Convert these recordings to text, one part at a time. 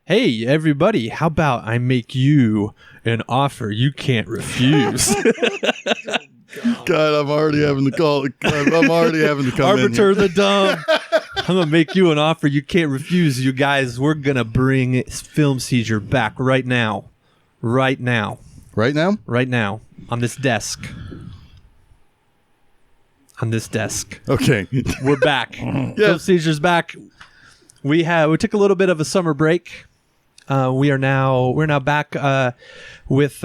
Hey, everybody, how about I make you an offer you can't refuse? God, I'm already having to call. I'm already having to come Arbiter the dumb. I'm going to make you an offer you can't refuse, you guys. We're going to bring Film Seizure back right now. Right now. Right now? Right now. On this desk. On this desk. Okay. We're back. Film Seizure's back. We took a little bit of a summer break. We're now back with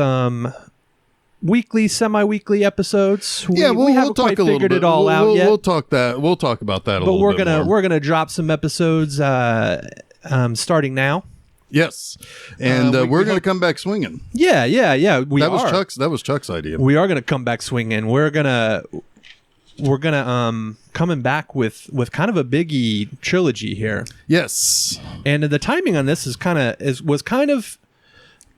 weekly, semi-weekly episodes. We haven't talk quite a little figured bit. it all out yet. We'll talk about that a little bit more. We're gonna drop some episodes starting now. Yes, and we're gonna come back swinging. Yeah. That was Chuck's idea. We are gonna come back swinging. We're gonna coming back with kind of a biggie trilogy here. Yes, and the timing on this was kind of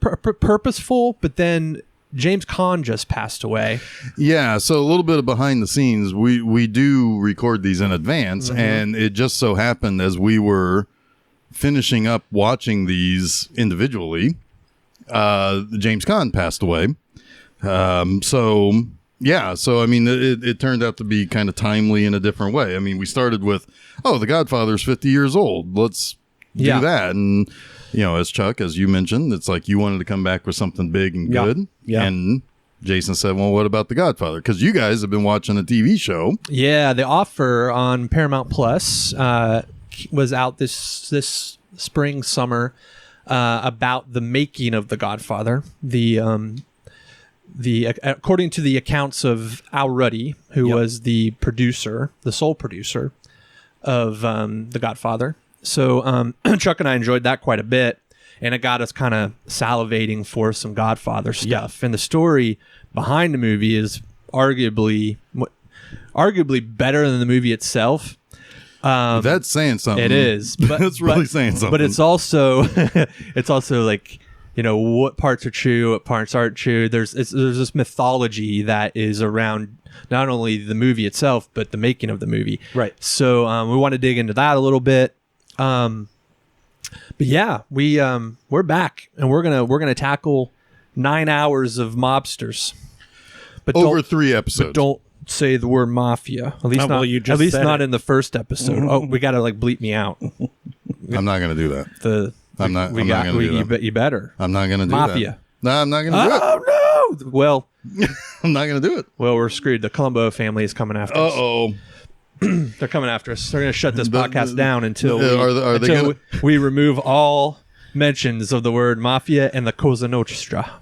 purposeful, but then James Caan just passed away. Yeah, so a little bit of behind the scenes. We do record these in advance, and it just so happened as we were finishing up watching these individually, James Caan passed away. So I mean, it turned out to be kind of timely in a different way. I mean, we started with, The Godfather's 50 years old. Let's do that. And, as you mentioned, it's like you wanted to come back with something big and good. Yeah. And Jason said, well, what about The Godfather? Because you guys have been watching a TV show. Yeah, The Offer on Paramount Plus was out this spring, summer, about the making of The Godfather. According to the accounts of Al Ruddy, who was the sole producer of The Godfather. So Chuck and I enjoyed that quite a bit, and it got us kind of salivating for some Godfather stuff. And the story behind the movie is arguably better than the movie itself. That's saying something. It is. But, that's really saying something. But it's also like, what parts are true, what parts aren't true. There's this mythology that is around not only the movie itself, but the making of the movie. Right. So we want to dig into that a little bit. But yeah, we're back, and we're gonna tackle 9 hours of mobsters. But over 3 episodes. But don't say the word mafia. At least not in the first episode. Oh, we gotta bleep me out. I'm not gonna do that. I'm not going to do that. You better. I'm not going to do Mafia. that. No, I'm not going to do it. Oh, no. Well, I'm not going to do it. Well, we're screwed. The Colombo family is coming after us. Uh-oh. They're coming after us. They're going to shut this podcast down until we remove all mentions of the word mafia and the Cosa Nostra.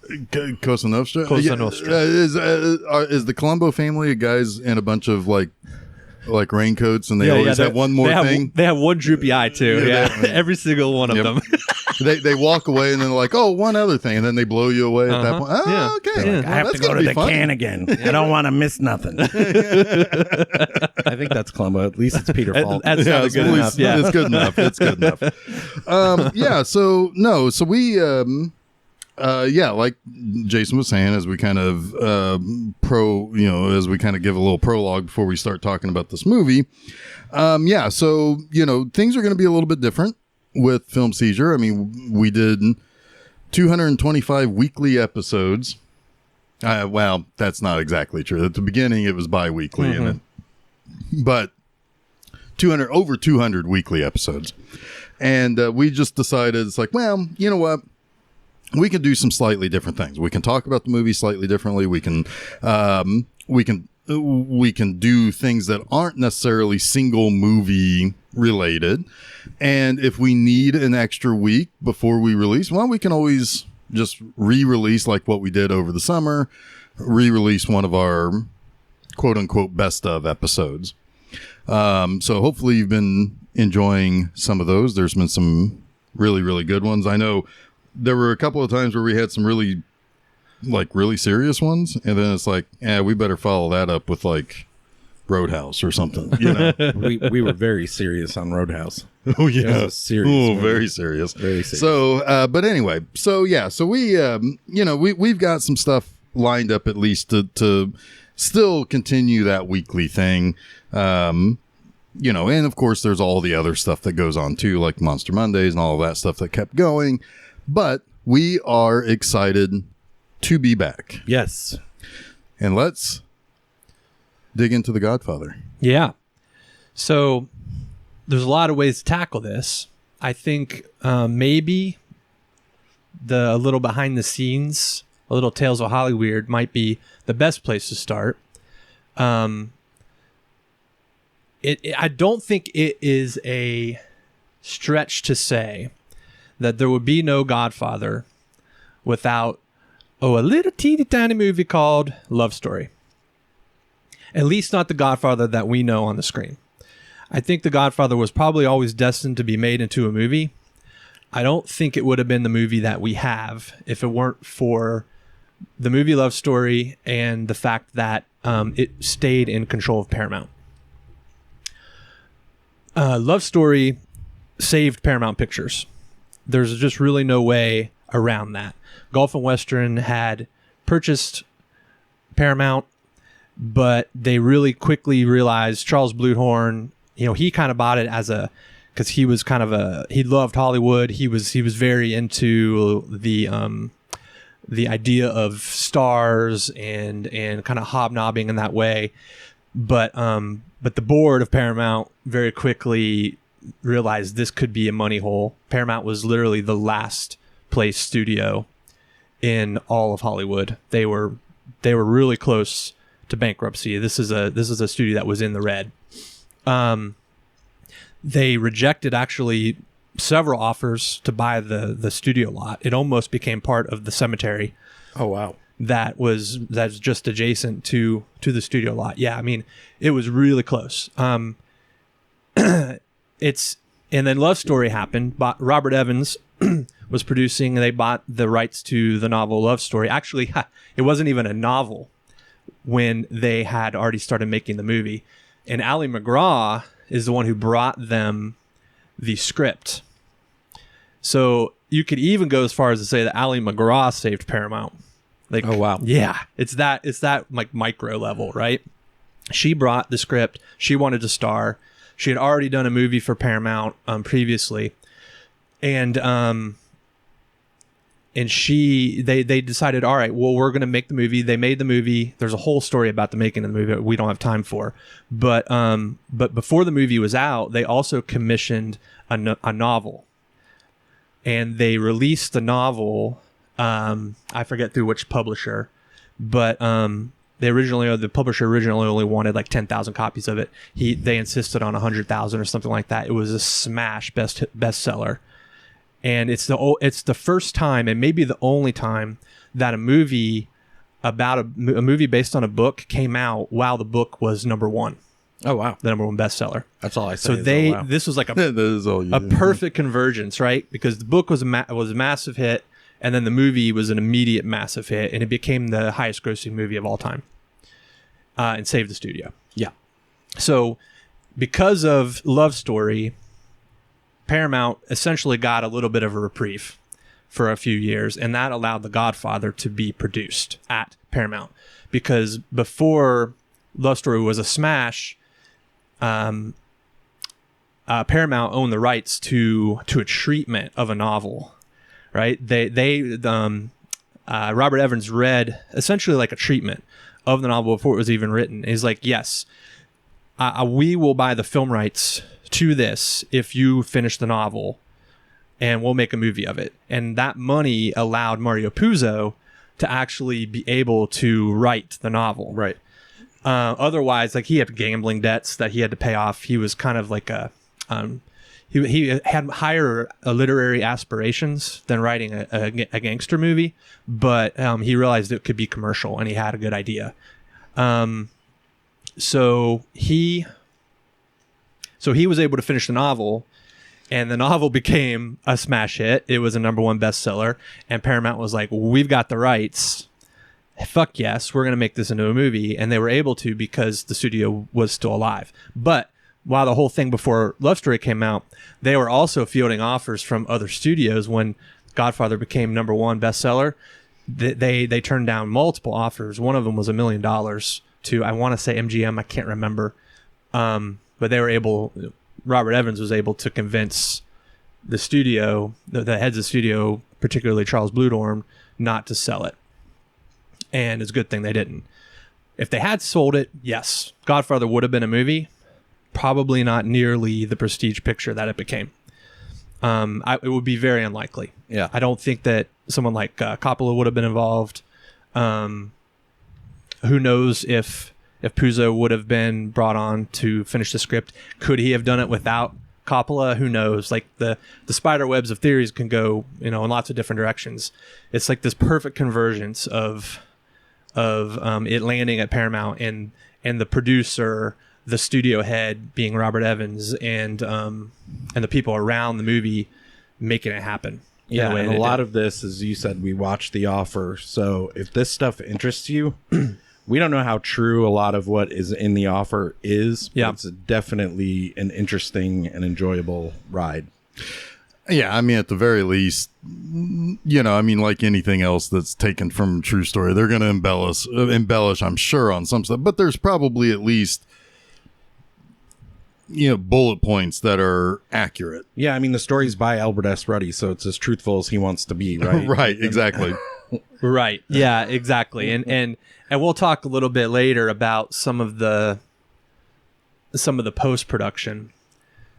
Cosa Nostra? Cosa Nostra. Is the Colombo family guys in a bunch of like raincoats, and they always have one more thing? They have one droopy eye too. Every single one of them. They walk away and then they're like, one other thing, and then they blow you away at that point. Oh, okay. Yeah. Well, I have to go to the can again. I don't want to miss nothing. I think that's Columbo. At least it's Peter Falk. That's good enough. Yeah, it's good enough. It's good enough. So we like Jason was saying, as we kind of as we kind of give a little prologue before we start talking about this movie. So things are going to be a little bit different with Film Seizure. I mean, we did 225 weekly episodes. Well, that's not exactly true. At the beginning, it was bi-weekly, but over 200 weekly episodes. And we just decided, it's like, well, you know what? We can do some slightly different things. We can talk about the movie slightly differently. We can do things that aren't necessarily single movie related. And if we need an extra week before we release, well, we can always just re-release like what we did over the summer, re-release one of our quote unquote best of episodes. So hopefully you've been enjoying some of those. There's been some really, really good ones. I know there were a couple of times where we had some really serious ones, and then it's like, we better follow that up with like Roadhouse or something. We were very serious on Roadhouse. Oh yeah, serious. Oh, very serious. Very serious. So, but anyway, so we we've got some stuff lined up at least to still continue that weekly thing. you know, and of course there's all the other stuff that goes on too, like Monster Mondays and all of that stuff that kept going. But we are excited to be back. Yes. And let's dig into The Godfather. Yeah. So there's a lot of ways to tackle this. I think maybe a little behind the scenes, a little Tales of Hollyweird might be the best place to start. I don't think it is a stretch to say that there would be no Godfather without a little teeny tiny movie called Love Story. At least not the Godfather that we know on the screen. I think The Godfather was probably always destined to be made into a movie. I don't think it would have been the movie that we have if it weren't for the movie Love Story and the fact that it stayed in control of Paramount. Love Story saved Paramount Pictures. There's just really no way around that. Gulf and Western had purchased Paramount, but they really quickly realized Charles Bluthorn, you know, he kind of bought it because he was kind of he loved Hollywood. He was very into the idea of stars and kind of hobnobbing in that way. But the board of Paramount very quickly realized this could be a money hole. Paramount was literally the last place studio in all of Hollywood. They were really close to bankruptcy. This is a studio that was in the red. They rejected actually several offers to buy the studio lot. It almost became part of the cemetery. Oh wow. That's just adjacent to the studio lot. Yeah, I mean, it was really close. And then Love Story happened. Robert Evans was producing, and they bought the rights to the novel Love Story. Actually, it wasn't even a novel when they had already started making the movie. And Ali MacGraw is the one who brought them the script. So you could even go as far as to say that Ali MacGraw saved Paramount. Like, oh wow. Yeah, it's that like micro level, right? She brought the script. She wanted to star. She had already done a movie for Paramount previously, and they decided, all right, well, we're going to make the movie. They made the movie. There's a whole story about the making of the movie that we don't have time for, but before the movie was out, they also commissioned a novel, and they released the novel. I forget through which publisher, but the publisher originally only wanted like 10,000 copies of it. They insisted on 100,000 or something like that. It was a smash bestseller. And it's the first time, and maybe the only time, that a movie about a movie based on a book came out while the book was number one. Oh wow, the number one bestseller. That's all I say. So this was like a perfect convergence, right? Because the book was a massive hit, and then the movie was an immediate massive hit, and it became the highest grossing movie of all time, and saved the studio. Yeah. So because of Love Story, Paramount essentially got a little bit of a reprieve for a few years, and that allowed The Godfather to be produced at Paramount. Because before Love Story was a smash, Paramount owned the rights to a treatment of a novel, right? Robert Evans read essentially like a treatment of the novel before it was even written. He's like, yes, we will buy the film rights to this if you finish the novel, and we'll make a movie of it. And that money allowed Mario Puzo to actually be able to write the novel. Right. Otherwise, like, he had gambling debts that he had to pay off. He was kind of like he had higher literary aspirations than writing a gangster movie, but he realized it could be commercial, and he had a good idea. So he was able to finish the novel, and the novel became a smash hit. It was a number one bestseller, and Paramount was like, we've got the rights. Fuck yes, we're going to make this into a movie. And they were able to because the studio was still alive. But while the whole thing before Love Story came out, they were also fielding offers from other studios. When Godfather became number one bestseller, they turned down multiple offers. One of them was $1 million to, I want to say MGM, I can't remember. But but Robert Evans was able to convince the studio, the heads of the studio, particularly Charles Bluhdorn, not to sell it. And it's a good thing they didn't. If they had sold it, yes, Godfather would have been a movie, probably not nearly the prestige picture that it became. It would be very unlikely. Yeah. I don't think that someone like Coppola would have been involved. Who knows if Puzo would have been brought on to finish the script? Could he have done it without Coppola? Who knows? Like the spider webs of theories can go, in lots of different directions. It's like this perfect convergence of it landing at Paramount and the producer, the studio head being Robert Evans, and the people around the movie making it happen. Yeah, and a lot of this, as you said, we watched The Offer. So if this stuff interests you, we don't know how true a lot of what is in The Offer is, but it's definitely an interesting and enjoyable ride. Yeah, I mean, at the very least, like anything else that's taken from a true story, they're going to embellish, I'm sure, on some stuff. But there's probably at least, bullet points that are accurate. Yeah, I mean, the story's by Albert S. Ruddy, so it's as truthful as he wants to be, right? Right, exactly. Right. Yeah, exactly. And we'll talk a little bit later about some of the post-production,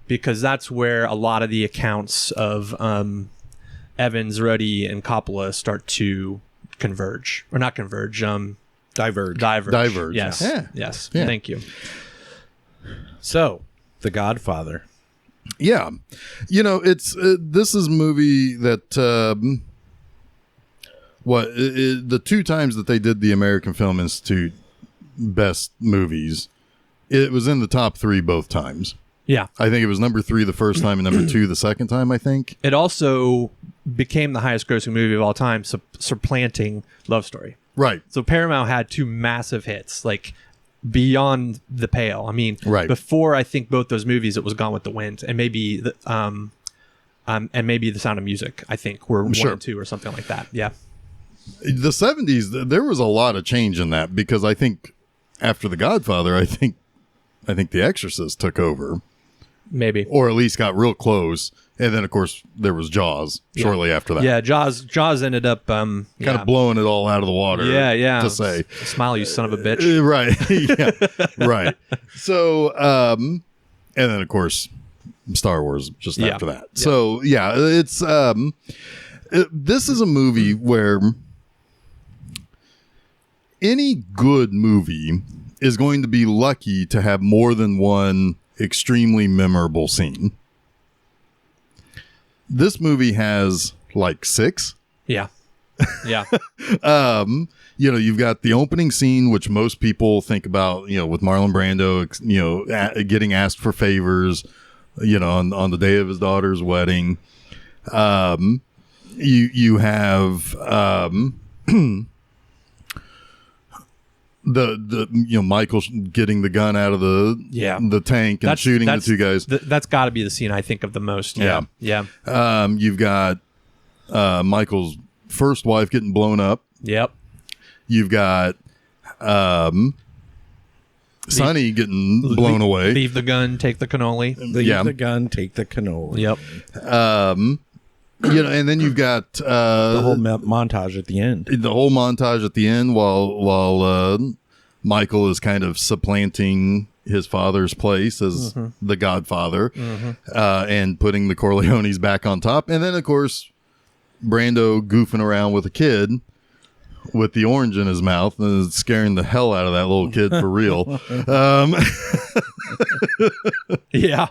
because that's where a lot of the accounts of Evans, Ruddy, and Coppola start to converge. Or not converge, Diverge. Yes. Yeah. Yes. Yeah. Thank you. So, The Godfather. Yeah. It's this is a movie that the two times that they did the American Film Institute best movies, it was in the top 3 both times. Yeah. I think it was number 3 the first time and number 2 the second time, I think. It also became the highest grossing movie of all time, supplanting Love Story. Right. So Paramount had 2 massive hits, like beyond the pale. I mean, before I think both those movies, it was Gone with the Wind and maybe The Sound of Music, I think, were 1 and 2 or something like that. Yeah. The 70s, there was a lot of change in that, because I think after The Godfather, I think The Exorcist took over. Maybe. Or at least got real close. And then, of course, there was Jaws shortly after that. Yeah, Jaws ended up... kind of blowing it all out of the water. Yeah. To say. Smile, you son of a bitch. Right. Yeah. Right. So, and then, of course, Star Wars just after that. Yeah. So, yeah, it's... this is a movie where any good movie is going to be lucky to have more than one extremely memorable scene. This movie has like 6. Yeah. Yeah. You've got the opening scene, which most people think about, with Marlon Brando, getting asked for favors, on the day of his daughter's wedding. You have Michael getting the gun out of the tank and shooting the 2 guys. That's got to be the scene I think of the most. Yeah. You've got Michael's first wife getting blown up. Yep. You've got Sonny getting blown away. Leave the gun, take the cannoli. Leave the gun, take the cannoli. Yep. And then you've got the whole montage at the end. The whole montage at the end, while Michael is kind of supplanting his father's place as the Godfather, and putting the Corleones back on top. And then, of course, Brando goofing around with a kid with the orange in his mouth and scaring the hell out of that little kid for real. Yeah.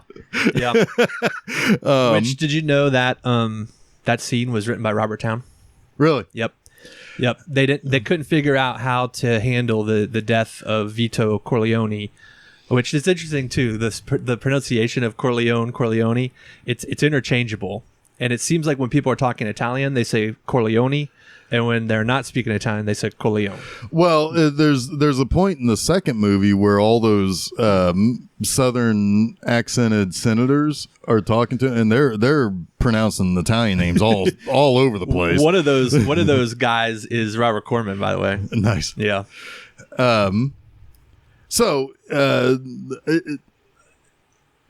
Which, did you know that that scene was written by Robert Towne? Really? Yep. They couldn't figure out how to handle the death of Vito Corleone, which is interesting too. The pronunciation of Corleone, it's interchangeable, and it seems like when people are talking Italian, they say Corleone. And when they're not speaking Italian, they say Corleone. Well, there's a point in the second movie where all those southern accented senators are talking to, and they're pronouncing Italian names all over the place. One of those guys is Robert Corman, by the way. Nice. Yeah.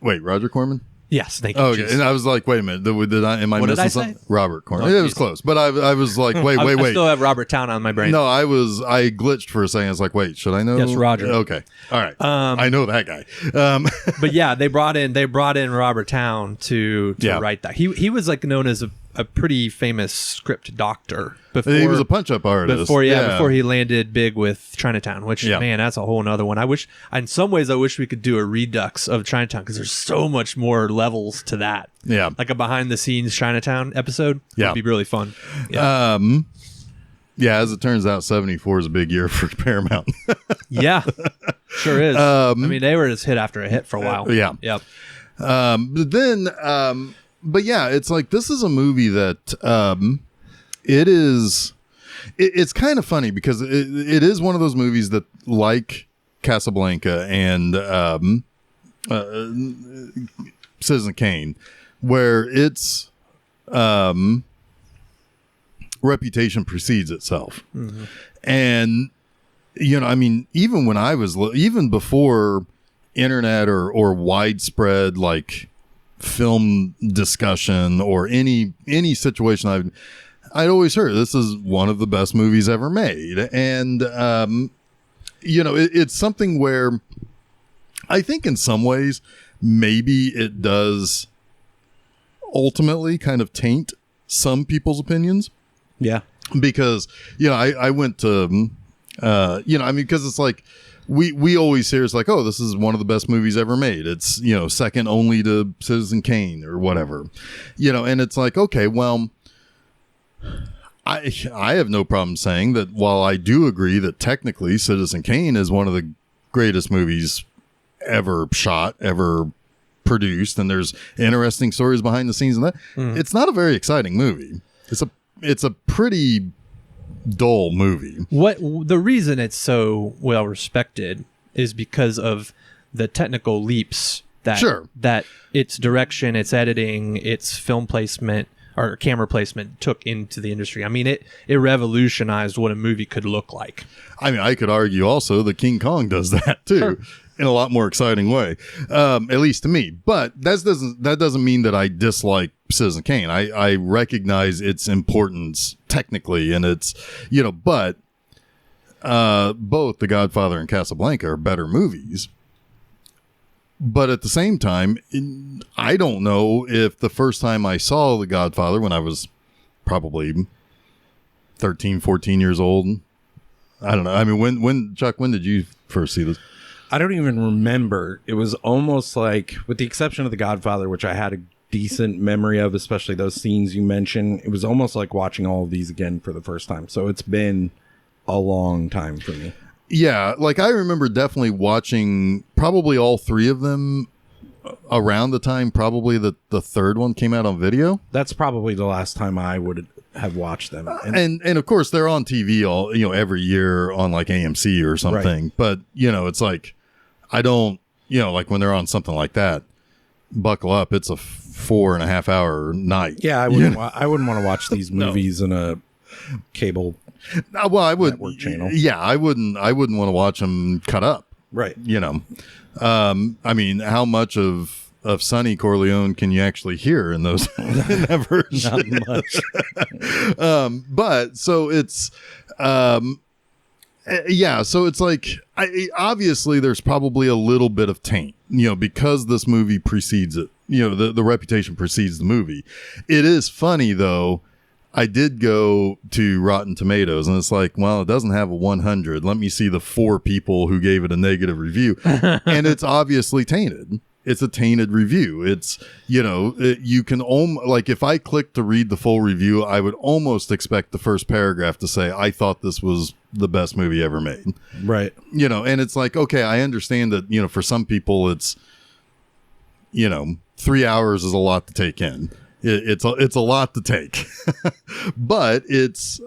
Wait, Roger Corman? Yes, thank you. Okay, Jesus. and I was like, wait a minute, am I What did missing I something? say? Robert Corman. Oh, It was geez. close, but I was like, wait. I still have Robert Town on my brain. No, I glitched for a second. I was like, wait, should I know? Yes, Roger. Okay, all right. I know that guy. But yeah, they brought in Robert Town to write that. He was like known as a pretty famous script doctor before. He was a punch-up artist. Before he landed big with Chinatown, which man, that's a whole nother one. In some ways, I wish we could do a redux of Chinatown because there's so much more levels to that. Yeah, like a behind-the-scenes Chinatown episode. Would be really fun. Yeah. As it turns out, 74 is a big year for Paramount. Yeah, sure is. I mean, they were just hit after a hit for a while. Yeah. Yep. But then, but yeah, it's like this is a movie that it's kind of funny because it is one of those movies that, like Casablanca and Citizen Kane, where its reputation precedes itself. Mm-hmm. And I mean, even when I was even before internet or widespread like film discussion or any situation, I'd always heard this is one of the best movies ever made. And it's something where I think in some ways maybe it does ultimately kind of taint some people's opinions. Yeah, because I went to I mean, because it's like we always hear it's like, oh, this is one of the best movies ever made. It's second only to Citizen Kane or whatever, and it's like, okay, well, I have no problem saying that while I do agree that technically Citizen Kane is one of the greatest movies ever shot, ever produced, and there's interesting stories behind the scenes in that. It's not a very exciting movie. It's a pretty dull movie. The reason it's so well respected is because of the technical leaps that its direction, its editing, its film placement or camera placement took into the industry. I mean, it revolutionized what a movie could look like. I mean, I could argue also that King Kong does that too. Sure. In a lot more exciting way, at least to me. But that doesn't mean that I dislike Citizen Kane. I recognize its importance technically, and it's but both The Godfather and Casablanca are better movies. But at the same time, I don't know if the first time I saw The Godfather, when I was probably 13, 14 years old, I don't know. I mean, when Chuck, when did you first see this? I don't even remember. It was almost like, with the exception of The Godfather, which I had a decent memory of, especially those scenes you mentioned, it was almost like watching all of these again for the first time. So it's been a long time for me. Yeah, like I remember definitely watching probably all three of them around the time probably the third one came out on video. That's probably the last time I would have watched them. And of course they're on TV all every year on like AMC or something. Right. But it's like I don't like when they're on something like that, buckle up, it's a 4.5 hour night. Yeah, I wouldn't want to watch these movies in a cable well, I would network channel. Yeah, I wouldn't want to watch them cut up. Right. I mean, how much of Sonny Corleone can you actually hear in those in that version? Not much. But so it's so it's like obviously there's probably a little bit of taint, because this movie precedes it. The reputation precedes the movie. It is funny though. I did go to Rotten Tomatoes, and it's like, well, it doesn't have a 100. Let me see the 4 people who gave it a negative review, and it's obviously tainted. It's a tainted review. It's you can like if I click to read the full review, I would almost expect the first paragraph to say, "I thought this was the best movie ever made." Right. And it's like, okay, I understand that for some people it's 3 hours is a lot to take in. It's a lot to take, but it's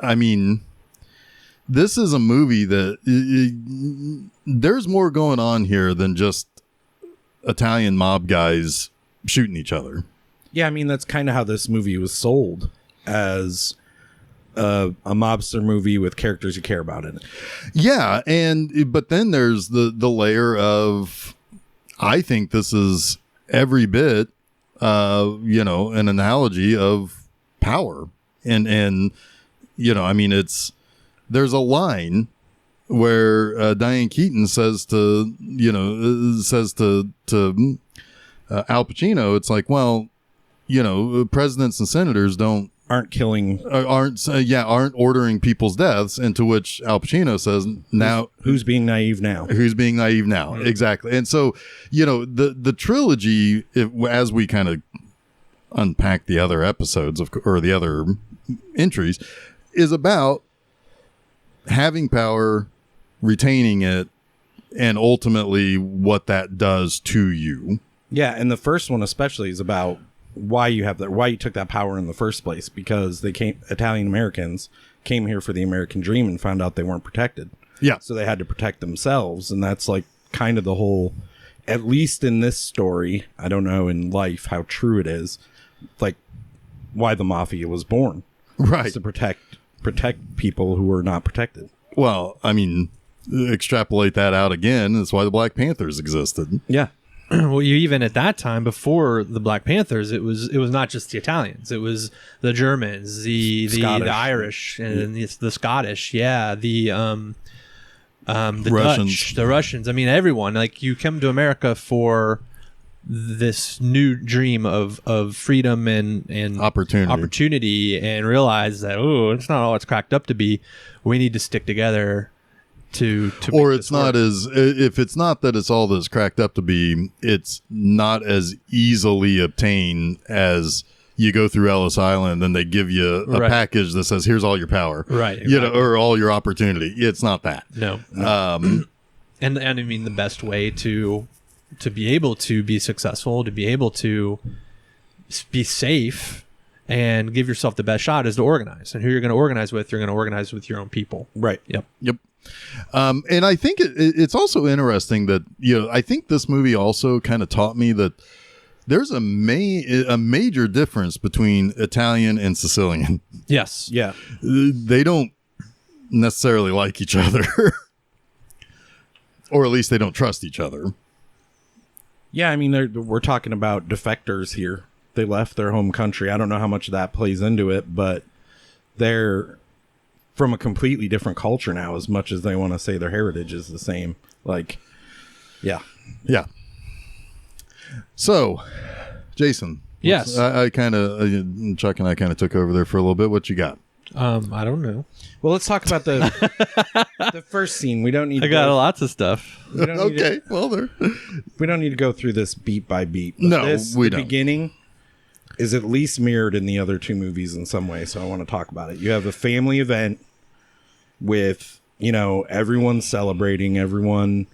I mean, this is a movie that there's more going on here than just Italian mob guys shooting each other. Yeah, I mean, that's kind of how this movie was sold, as a mobster movie with characters you care about in it. Yeah, but then there's the layer of I think this is every bit, an analogy of power. And I mean, there's a line where Diane Keaton says to Al Pacino, it's like, well, presidents and senators aren't ordering people's deaths, and to which Al Pacino says, now who's being naive now? Mm-hmm. Exactly. And so, the trilogy, as we kind of unpack the other episodes or the other entries, is about having power, retaining it, and ultimately what that does to you. Yeah, and the first one especially is about why you took that power in the first place, because Italian Americans came here for the American dream and found out they weren't protected. Yeah. So they had to protect themselves, and that's like kind of the whole, at least in this story, I don't know in life how true it is, like why the mafia was born. Right. To protect people who were not protected. Well, I mean, extrapolate that out again, that's why the Black Panthers existed. Yeah. Well, even at that time, before the Black Panthers, it was not just the Italians. It was the Germans, the Irish, and the Scottish. Yeah, the Russians. Dutch, the Russians. I mean, everyone. Like, you come to America for this new dream of freedom and opportunity, and realize that it's not all it's cracked up to be. We need to stick together. Or it's not if it's not that it's all that it's cracked up to be, it's not as easily obtained as you go through Ellis Island and they give you a package that says, here's all your power, right? Exactly. Or all your opportunity. It's not that. No. And I mean, the best way to be able to be successful, to be able to be safe and give yourself the best shot is to organize. And who you're going to organize with, you're going to organize with your own people. Right. Yep. And I think it's also interesting that, I think this movie also kind of taught me that there's a major difference between Italian and Sicilian. Yes. Yeah. They don't necessarily like each other, or at least they don't trust each other. Yeah. I mean, we're talking about defectors here. They left their home country. I don't know how much of that plays into it, but they're from a completely different culture now, as much as they want to say their heritage is the same. Like, yeah. So, Jason. Yes. Chuck and I kind of took over there for a little bit. What you got? I don't know. Well, let's talk about the first scene. We don't need. I got lots of stuff. We don't need we don't need to go through this beat by beat. No, we don't. The beginning is at least mirrored in the other two movies in some way, so I want to talk about it. You have a family event with, everyone celebrating, everyone,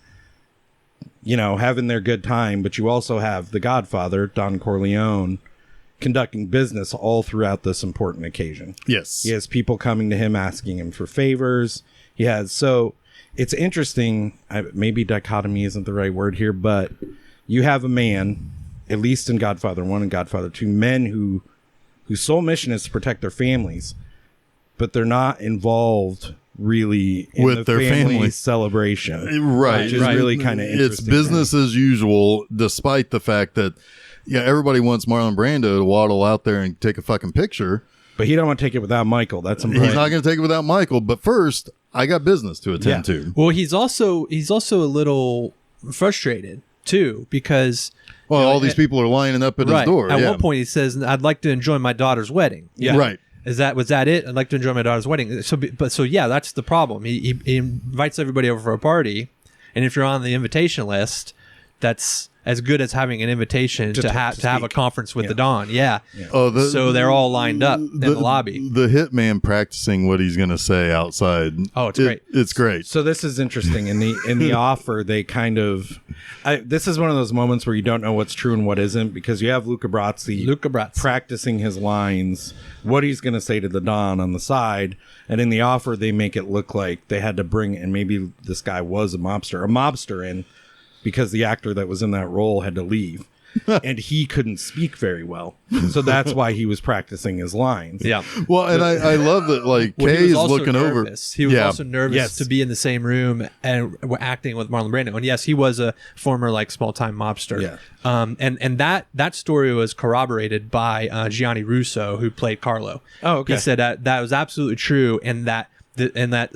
having their good time, but you also have the Godfather, Don Corleone, conducting business all throughout this important occasion. Yes. He has people coming to him asking him for favors. So it's interesting, maybe dichotomy isn't the right word here, but you have a man, at least in Godfather 1 and Godfather 2, men whose sole mission is to protect their families, but they're not involved really in with their family celebration. Right. Which is really kind of interesting. It's business as usual, despite the fact that, everybody wants Marlon Brando to waddle out there and take a fucking picture. But he don't want to take it without Michael. That's important. He's not going to take it without Michael. But first, I got business to attend to. Well, he's also a little frustrated too, because all these people are lining up at his door. At one point, he says, "I'd like to enjoy my daughter's wedding." Yeah, right. Was that it? I'd like to enjoy my daughter's wedding. So that's the problem. He invites everybody over for a party, and if you're on the invitation list, that's as good as having an invitation to have a conference with the Don. Yeah. Oh, so they're all lined up in the lobby. The hitman practicing what he's going to say outside. Oh, it's great. It's great. So this is interesting. In the offer, they kind of. This is one of those moments where you don't know what's true and what isn't, because you have Luca Brasi practicing his lines, what he's going to say to the Don on the side, and in the offer they make it look like they had to bring, and maybe this guy was a mobster in, because the actor that was in that role had to leave. and he couldn't speak very well. So that's why he was practicing his lines. Yeah. Well, and I love that, like, Well, he Kay was is also looking nervous. over. He was also nervous Yes. to be in the same room and acting with Marlon Brando. And yes, he was a former like small time mobster. Yeah. And that story was corroborated by Gianni Russo, who played Carlo. Oh, okay. He said that was absolutely true, and that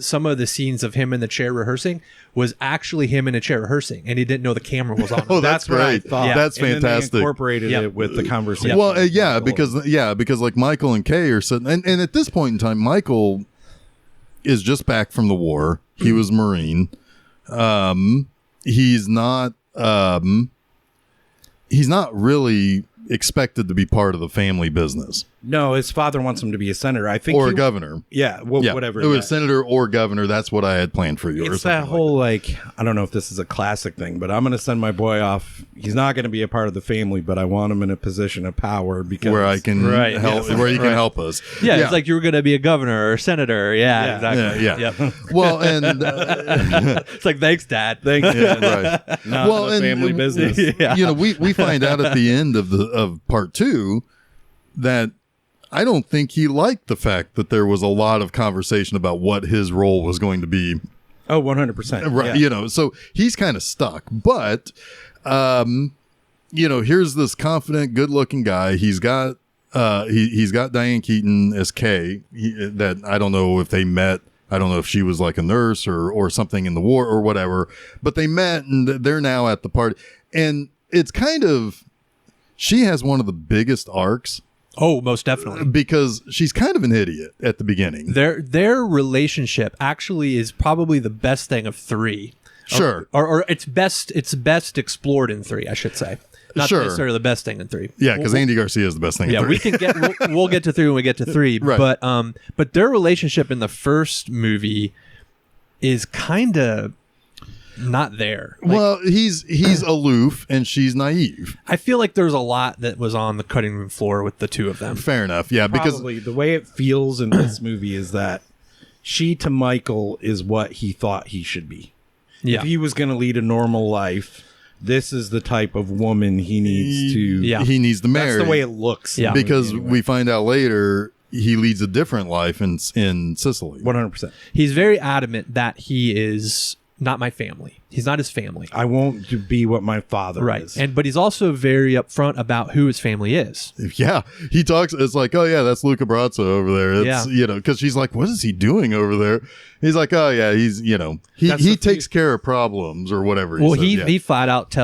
some of the scenes of him in the chair rehearsing was actually him in a chair rehearsing, and he didn't know the camera was on him. Oh, that's what I great. thought. That's And then they fantastic. incorporated Yep. it with the conversation. Well, with Michael. because like Michael and Kay are sitting, and at this point in time, Michael is just back from the war. He was Marine. He's not really expected to be part of the family business No, his father wants him to be a senator. I think or a he- governor. Yeah, well, Yeah, whatever. it was yeah. senator or governor. That's what I had planned for you. or It's something that whole like I don't know if this is a classic thing, but I'm going to send my boy off. He's not going to be a part of the family, but I want him in a position of power because where I can Right, help, yes. where he can help us. Yeah, it's like you were going to be a governor or a senator. Yeah, Yeah. exactly. Yeah, yeah. Yep. Well, and It's like, thanks, Dad. thanks. right. Not Well, the and- family business. Yeah. you know, we find out at the end of part 2 that I don't think he liked the fact that there was a lot of conversation about what his role was going to be. Oh, 100%. Right. Yeah. You know, so he's kind of stuck. But, you know, here's this confident, good looking guy. He's got he's got Diane Keaton as Kay. That I don't know if they met. I don't know if she was like a nurse or something in the war or whatever. But they met and they're now at the party. And it's kind of, she has one of the biggest arcs Oh, most definitely. because she's kind of an idiot at the beginning. Their relationship actually is probably the best thing of 3. Sure. Or it's best explored in 3, I should say. Not Sure. necessarily the best thing in 3. Yeah, because Andy Garcia is the best thing. Yeah, in we three. can get we'll get to 3 when we get to 3. Right. But their relationship in the first movie is kind of not there. Like, Well, he's aloof and she's naive. I feel like there's a lot that was on the cutting room floor with the two of them. Fair enough. Yeah, because Probably the way it feels in this movie is that she to Michael is what he thought he should be. Yeah. If he was going to lead a normal life, this is the type of woman he needs to. Yeah. he needs to marry. That's the way it looks. in Yeah. the movie because anyway. we find out later he leads a different life in Sicily. 100%. He's very adamant that he is not my family. He's not his family. I won't be what my father Right. is. But he's also very upfront about who his family is. Yeah, he talks. It's like, oh yeah, that's Luca Brasi over there. It's, Yeah. you know, because she's like, what is he doing over there? He's like, oh yeah, he's, you know, he That's the takes care of problems or whatever. Well, says, yeah. he flat out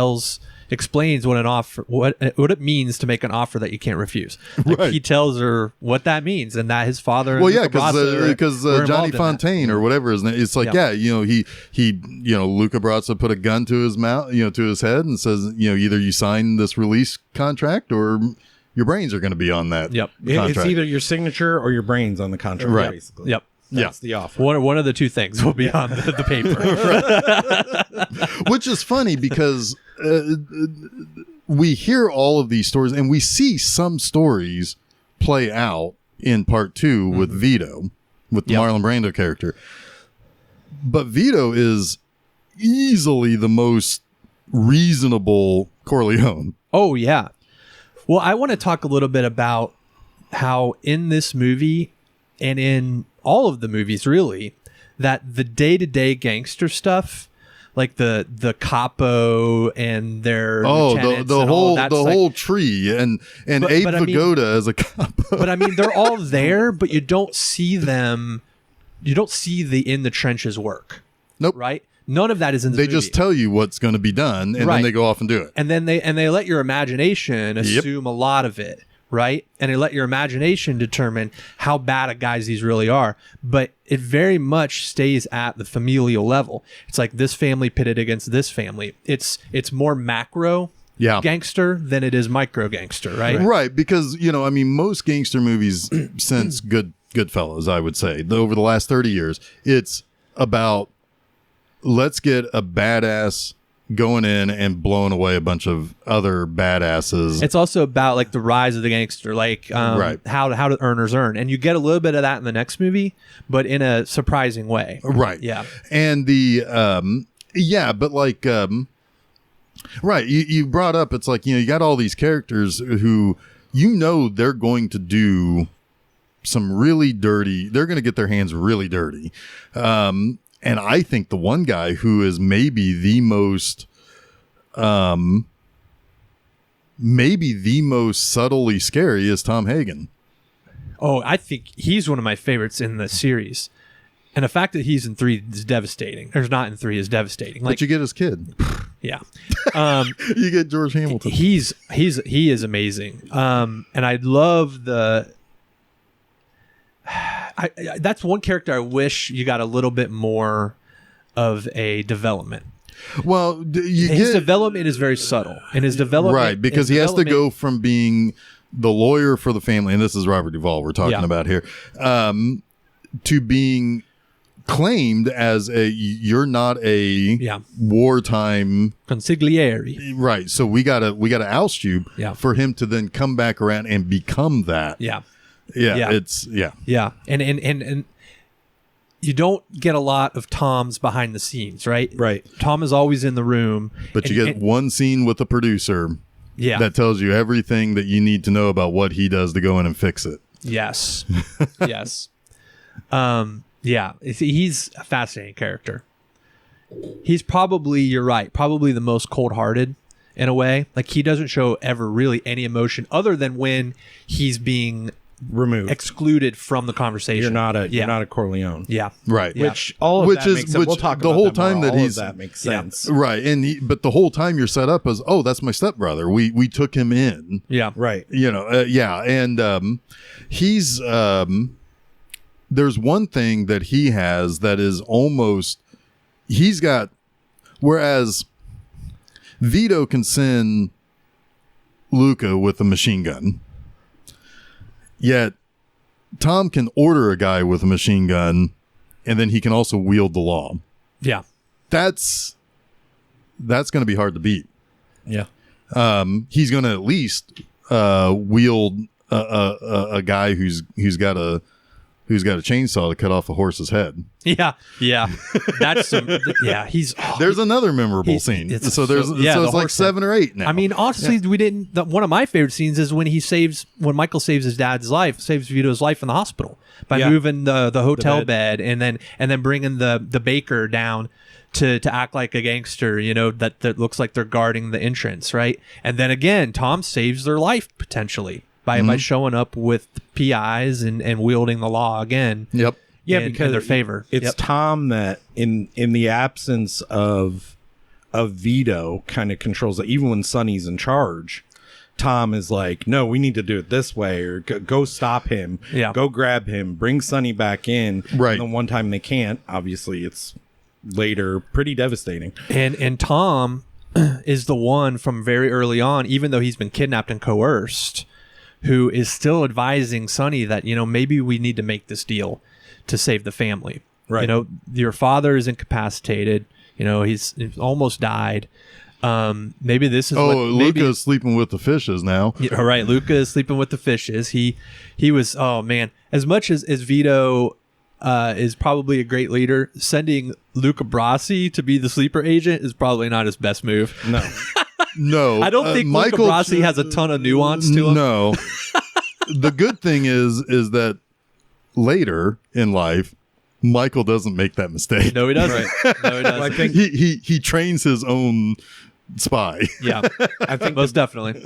explains what an offer, what it means to make an offer that you can't refuse. Like, Right. He tells her what that means, and that his father. Well, and yeah, Luca Brasi because were Johnny involved in that. Fontaine or whatever his name. It's like, Yeah. yeah, you know, he, you know, Luca Brasi put a gun to his mouth, you know, to his head, and says, you know, either you sign this release contract or your brains are going to be on that. Yep. Contract. It's either your signature or your brains on the contract, Right. basically. Yep. That's the offer. One of the two things will be on the paper. Which is funny because we hear all of these stories and we see some stories play out in part 2 with Vito, with the Yep. Marlon Brando character. But Vito is easily the most reasonable Corleone. Oh, yeah. Well, I want to talk a little bit about how in this movie and in all of the movies, really, that the day-to-day gangster stuff, like the capo and their lieutenants the and all whole that, the it's like- whole tree and But- Abe but I mean- Vigoda as a cop. but I mean, they're all there, but you don't see them. You don't see the in the trenches work. Nope. Right? None of that is in the They movie. just tell you what's going to be done and Right. then they go off and do it. and then they let your imagination assume a lot of it, right? And they let your imagination determine how bad of guys these really are. But it very much stays at the familial level. It's like this family pitted against this family. It's more macro Yeah. gangster than it is micro gangster, right? Right, because you know, I mean, most gangster movies since Goodfellas, I would say, over the last 30 years, it's about let's get a badass going in and blowing away a bunch of other badasses. It's also about like the rise of the gangster, like Right. how do earners earn, and you get a little bit of that in the next movie, but in a surprising way. Right. Yeah. And the but like Right. You brought up, it's like, you got all these characters who, they're going to do some really dirty, they're going to get their hands really dirty. And I think the one guy who is maybe the most subtly scary is Tom Hagen. Oh, I think he's one of my favorites in the series. And the fact that he's in 3 is devastating. Or not in 3 is devastating. But you get his kid. Yeah. You get George Hamilton. He is amazing. And I love that's one character I wish you got a little bit more of a development. Well, his development is very subtle. And his development... Right, because he has to go from being the lawyer for the family, and this is Robert Duvall we're talking about here, to being claimed as you're not a wartime consigliere. Right. So we gotta oust you for him to then come back around and become that. Yeah. And you don't get a lot of Tom's behind the scenes, right? Right. Tom is always in the room. But you get one scene with the producer that tells you everything that you need to know about what he does to go in and fix it. Yes. Yes. He's a fascinating character. He's probably, you're right, probably the most cold-hearted in a way. Like, he doesn't show ever really any emotion other than when he's being removed, excluded from the conversation. You're not a Corleone. Yeah. Right. Yeah. Which makes sense. We'll talk the about whole that time more. that All of that makes sense. Right. But the whole time you're set up as, oh, that's my stepbrother. We took him in. Yeah. Right. And he's there's one thing that he has that is almost, he's got, whereas Vito can send Luca with a machine gun, yet Tom can order a guy with a machine gun, and then he can also wield the law. Yeah. That's going to be hard to beat. Yeah. He's going to at least wield a guy who's got a chainsaw to cut off a horse's head. Yeah. That's he's there's another memorable scene. So it's like 7 or 8 now. I mean, honestly, one of my favorite scenes is when Michael saves his dad's life, saves Vito's life in the hospital by moving the hotel bed and then bringing the baker down to act like a gangster, that looks like they're guarding the entrance, right? And then again, Tom saves their life potentially by showing up with PIs and wielding the law again. Yep. Yeah, because in their favor. It's Tom that in the absence of Vito kind of controls it. Even when Sonny's in charge, Tom is like, no, we need to do it this way, or go stop him. Yeah. Go grab him, bring Sonny back in. Right. And the one time they can't, obviously it's later pretty devastating. And Tom is the one from very early on, even though he's been kidnapped and coerced, who is still advising Sonny that, maybe we need to make this deal to save the family. Right. Your father is incapacitated. He's almost died. Maybe this is Luca's sleeping with the fishes now. All right. Luca is sleeping with the fishes. He was, oh man, as much as Vito is probably a great leader, sending Luca Brasi to be the sleeper agent is probably not his best move. No. No, I don't think Luca Brasi has a ton of nuance to him. No. The good thing is that later in life, Michael doesn't make that mistake. No, he doesn't. No, he doesn't. I think he trains his own spy. Yeah, I think most definitely.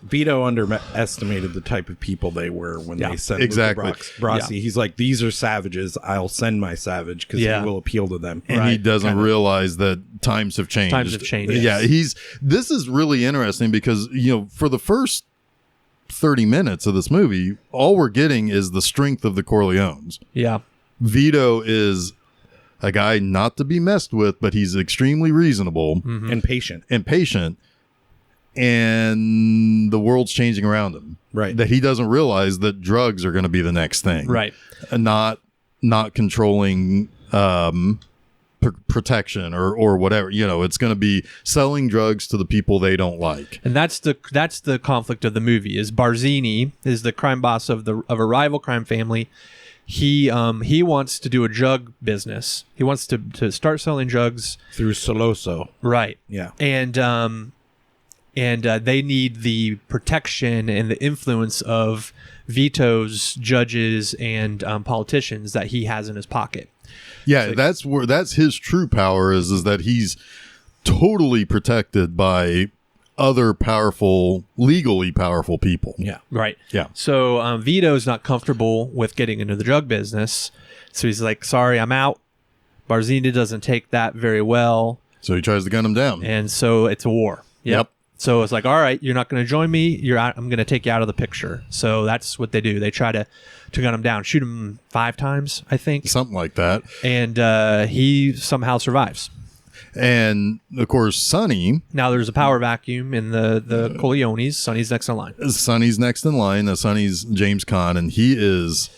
Vito underestimated the type of people they were when they sent exactly. Luca Brasi. He's like, these are savages. I'll send my savage because he will appeal to them. And he doesn't realize that times have changed. Yeah, this is really interesting because, for the first 30 minutes of this movie, all we're getting is the strength of the Corleones. Yeah. Vito is a guy not to be messed with, but he's extremely reasonable and patient. And the world's changing around him. Right. That he doesn't realize that drugs are going to be the next thing. Right. And not controlling protection or whatever. It's going to be selling drugs to the people they don't like. And that's the conflict of the movie. Is Barzini is the crime boss of a rival crime family. he wants to do a drug business. He wants to start selling drugs through Soloso. Right. Yeah. And they need the protection and the influence of Vito's judges and politicians that he has in his pocket. Yeah, that's his true power is that he's totally protected by other legally powerful people. Yeah. Right. Yeah. So Vito's not comfortable with getting into the drug business. So he's like, sorry, I'm out. Barzini doesn't take that very well. So he tries to gun him down. And so it's a war. Yep. So it's like, all right, you're not going to join me. You're out. I'm going to take you out of the picture. So that's what they do. They try to gun him down, shoot him 5 times, I think. Something like that. And he somehow survives. And of course, Sonny. Now there's a power vacuum in the Corleones. Sonny's next in line. Sonny's next in line. Sonny's James Caan, and he is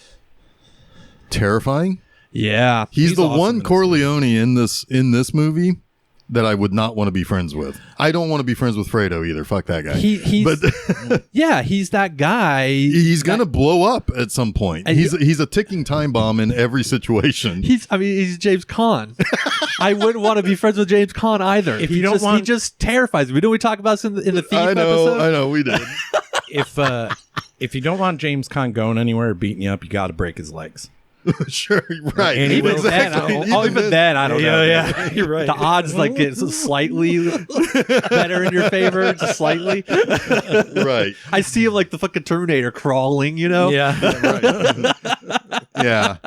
terrifying. Yeah, he's the awesome one Corleone in this movie that I would not want to be friends with. I don't want to be friends with Fredo either. Fuck that guy. Yeah, he's that guy. He's gonna blow up at some point. He's a ticking time bomb in every situation. He's James Caan. I wouldn't want to be friends with James Caan either. He just terrifies me. Didn't we talk about this in the thief episode? I know, we did. If you don't want James Caan going anywhere or beating you up, you got to break his legs. Sure, right. And even then, I don't know. Yeah, you're right. The odds get slightly better in your favor, just slightly. Right. I see him like the fucking Terminator crawling, Yeah. Yeah.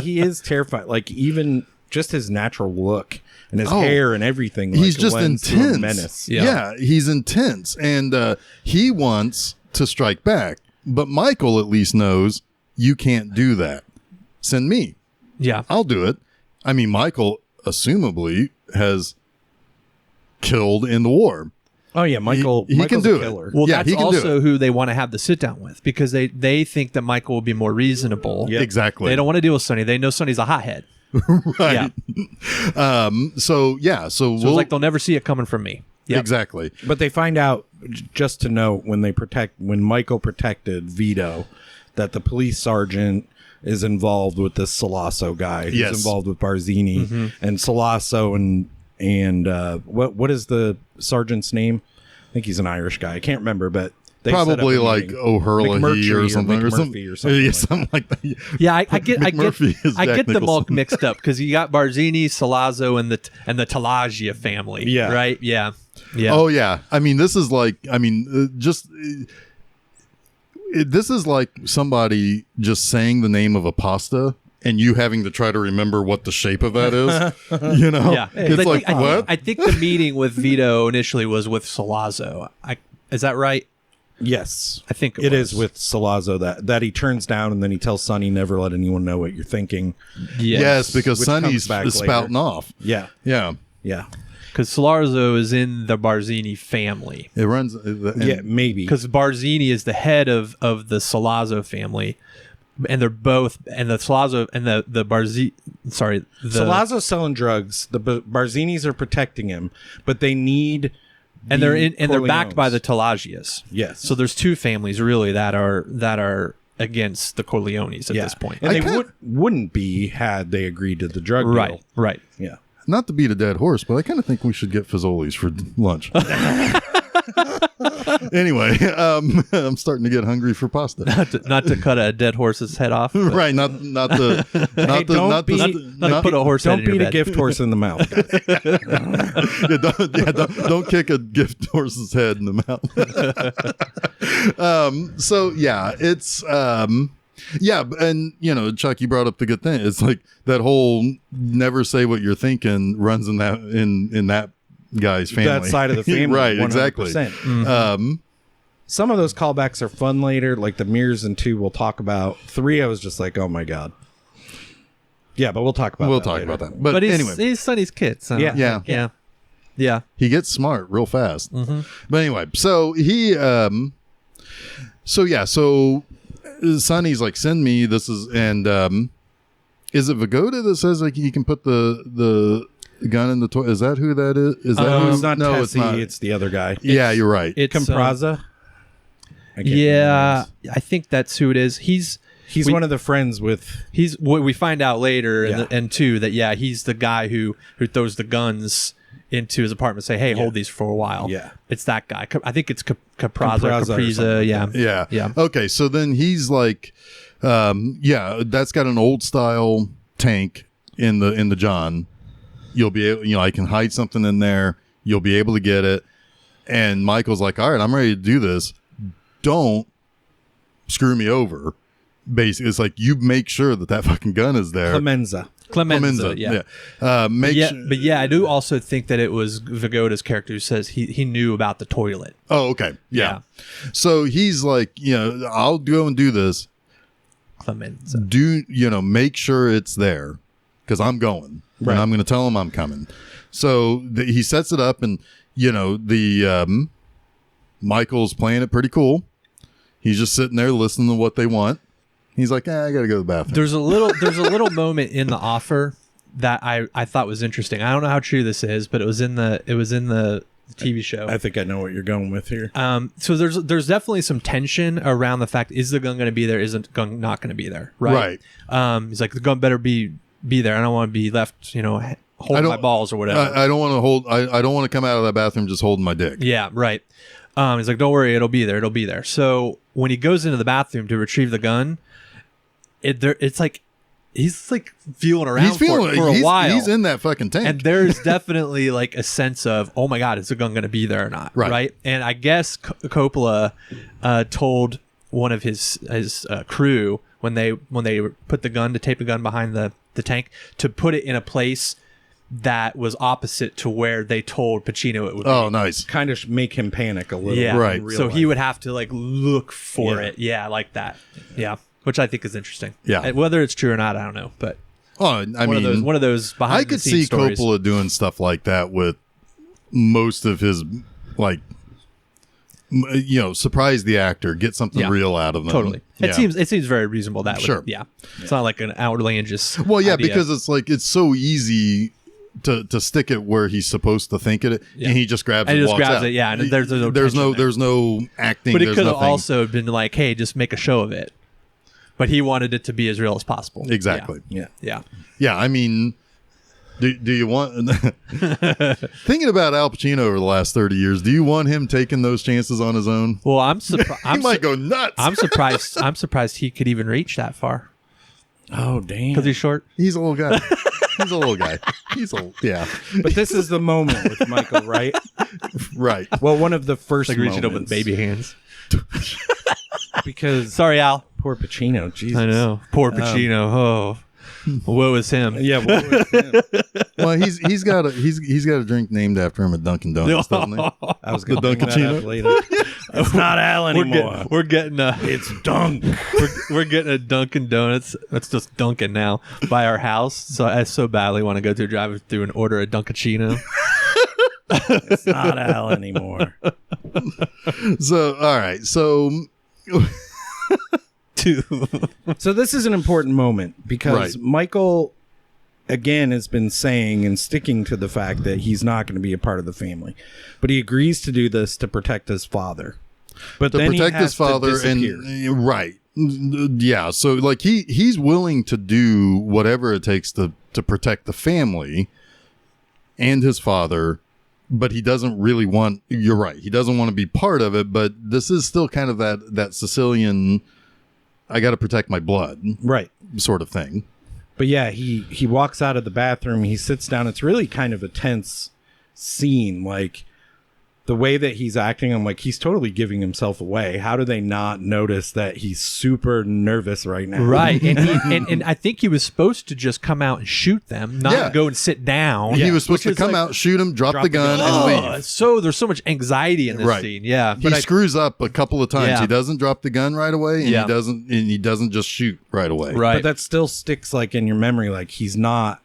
He is terrifying. Like even just his natural look and his hair and everything. He's just intense. Menace. Yeah, he's intense, and he wants to strike back. But Michael at least knows. You can't do that. Send me. Yeah. I'll do it. I mean, Michael, assumably, has killed in the war. Oh, yeah. Michael's can do killer. it. Well, Yeah, that's also who they want to have the sit down with because they think that Michael will be more reasonable. Yep. Exactly. They don't want to deal with Sonny. They know Sonny's a hothead. Right. Yeah. So it's like they'll never see it coming from me. Yep. Exactly. But they find out, just to note, when Michael protected Vito, that the police sergeant is involved with this Soloso guy. He's involved with Barzini and Soloso and what is the sergeant's name? I think he's an Irish guy. I can't remember, but they probably like O'Hurley or something. Yeah, something like that. Yeah, I get Nicholson. them all mixed up because you got Barzini, Salazzo, and the Talagia family. Yeah. Right. Yeah. Yeah. Oh yeah. I mean, this is like this is like somebody just saying the name of a pasta and you having to try to remember what the shape of that is. Yeah. It's like what? I think the meeting with Vito initially was with Salazzo. Is that right? Yes. I think it is with Salazzo that he turns down and then he tells Sonny never let anyone know what you're thinking. Yes, because Sonny's spouting off. Yeah. Yeah. Yeah. Because Salazzo is in the Barzini family. It runs. Maybe. Because Barzini is the head of the Salazzo family. And they're both, and the Salazzo and the Barzini, Salazzo's selling drugs. The Barzinis are protecting him, but they need. And they're backed by the Talagias. Yes. So there's 2 families really that are against the Corleones at this point. And they wouldn't be had they agreed to the drug deal. Right. Yeah. Not to beat a dead horse, but I kind of think we should get Fazoli's for lunch. Anyway, I'm starting to get hungry for pasta. Not to cut a dead horse's head off. Right. Not to put a horse head in your Don't beat a bed. gift horse in the mouth. Don't kick a gift horse's head in the mouth. So yeah, it's yeah, and Chuck, you brought up the good thing. It's like that whole never say what you're thinking runs in that guy's family. That side of the family. Right, 100%. exactly. Mm-hmm. Some of those callbacks are fun later, like the Mears and 2 we'll talk about. 3 I was just like, oh my God. Yeah, but we'll talk about that. But he's, anyway. he's Sonny's kid. So. Yeah. He gets smart real fast. Mm-hmm. But anyway, so he so Sonny's like, send me this is, and is it Vagoda that says like he can put the gun in the toy? Is that who that is? Is that who? It's not no, Tessie, it's not. it's the other guy. Yeah, you're right. It's Compraza. I think that's who it is. He's one of the friends with. He's what we find out later, Yeah. and two that he's the guy who throws the guns into his apartment, and say, hey, hold these for a while. Yeah. It's that guy. I think it's Capraza or Capriza. Yeah. Yeah. Yeah. Okay, so then he's like, that's got an old style tank in the John. You'll be able, I can hide something in there. You'll be able to get it. And Michael's like, all right, I'm ready to do this. Don't screw me over. Basically, it's like, you make sure that fucking gun is there. Clemenza. Yeah. But yeah, I do also think that it was Vigoda's character who says he knew about the toilet. Oh, okay. Yeah. So he's like, I'll go and do this. Clemenza. Make sure it's there because I'm going. Right. And I'm going to tell him I'm coming. So he sets it up, and the Michael's playing it pretty cool. He's just sitting there listening to what they want. He's like, I got to go to the bathroom. There's a little moment in the offer that I thought was interesting. I don't know how true this is, but it was in the TV show. I think I know what you're going with here. So there's definitely some tension around the fact, is the gun going to be there? Isn't the gun not going to be there? Right. He's like, the gun better be there. I don't want to be left, holding my balls or whatever. I don't want to hold. I don't want to come out of that bathroom just holding my dick. Yeah, right. He's like, don't worry, it'll be there. It'll be there. So when he goes into the bathroom to retrieve the gun, it's like he's like feeling around for a while. He's in that fucking tank. And there's definitely like a sense of, oh my God, is the gun going to be there or not? Right. And I guess Coppola told one of his crew when they put the gun, to tape the gun behind the tank, to put it in a place that was opposite to where they told Pacino it would be. Oh, nice. Kind of make him panic a little. Yeah. Right. So he would have to like look for it. Yeah, like that. Yeah. Which I think is interesting. Yeah. And whether it's true or not, I don't know. But one of those behind I the could scenes see stories. Coppola doing stuff like that with most of his, like, surprise the actor, get something real out of them. Totally. Yeah. It seems very reasonable that way. Sure. Yeah. It's not like an outlandish Well, idea. because it's like, it's so easy to stick it where he's supposed to think it, and he just grabs it and walks out. Yeah, and there's no there's tension no acting. But it there's could have nothing. also been like, hey, just make a show of it. But he wanted it to be as real as possible. Exactly. Yeah. Yeah, I mean, do you want thinking about Al Pacino over the last 30 years? Do you want him taking those chances on his own? Well, I'm surprised. He might go nuts. I'm surprised he could even reach that far Oh, damn. because he's short. He's a little guy. He's a little guy. Yeah. But this is the moment with Michael, right? Right. Well, one of the first Like moments. reaching up with baby hands. Because Sorry, Al. poor Pacino. Jesus. I know. Poor Pacino. Woe is him. Yeah. What was him? Well, he's got a drink named after him at Dunkin' Donuts, doesn't he? I was going to bring that Dunkachino? up later. It's not Al anymore. We're getting It's Dunk. we're getting a Dunkin' Donuts. That's just Dunkin' now by our house. So I so badly want to go to a drive-through and order a Dunkachino. It's not Al anymore. So, all right. So, So this is an important moment because Right. Michael, again, has been saying and sticking to the fact that he's not going to be a part of the family. But he agrees to do this to protect his father. But to then protect he has his father to disappear. and right. Yeah. So, like, he's willing to do whatever it takes to protect the family and his father. But he doesn't really want, you're right, he doesn't want to be part of it, but this is still kind of that Sicilian, I got to protect my blood Right. sort of thing. But yeah, he walks out of the bathroom. He sits down. It's really kind of a tense scene. Like, the way that he's acting, I'm like, he's totally giving himself away. How do they not notice that he's super nervous right now? Right. And I think he was supposed to just come out and shoot them, not go and sit down. He was supposed Which to is come like, out, shoot him, drop the gun, and leave. So there's so much anxiety in this Right. scene. Yeah. He screws up a couple of times. Yeah. He doesn't drop the gun right away, and Yeah. he doesn't just shoot right away. Right. But that still sticks like in your memory. Like, he's not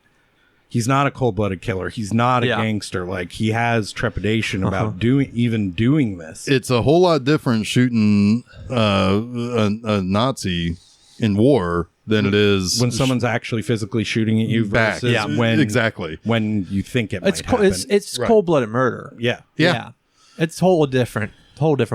a cold-blooded killer. He's not a gangster. Like, he has trepidation about doing this. It's a whole lot different shooting a Nazi in war than it is when someone's actually physically shooting at you back. versus when exactly. when you think it might happen. It's Right. cold-blooded murder. Yeah. Yeah. It's a whole different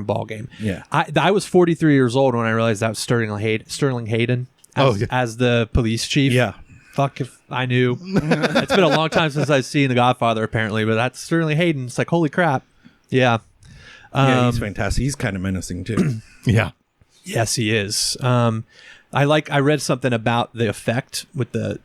ball game. Yeah. I was 43 years old when I realized that was Sterling Hayden. as the police chief. Yeah. Fuck if I knew. It's been a long time since I've seen The Godfather, apparently, but that's certainly Hayden. It's like, holy crap. Yeah. Yeah, he's fantastic. He's kind of menacing too. Yeah. Yes, he is. I read something about the effect with the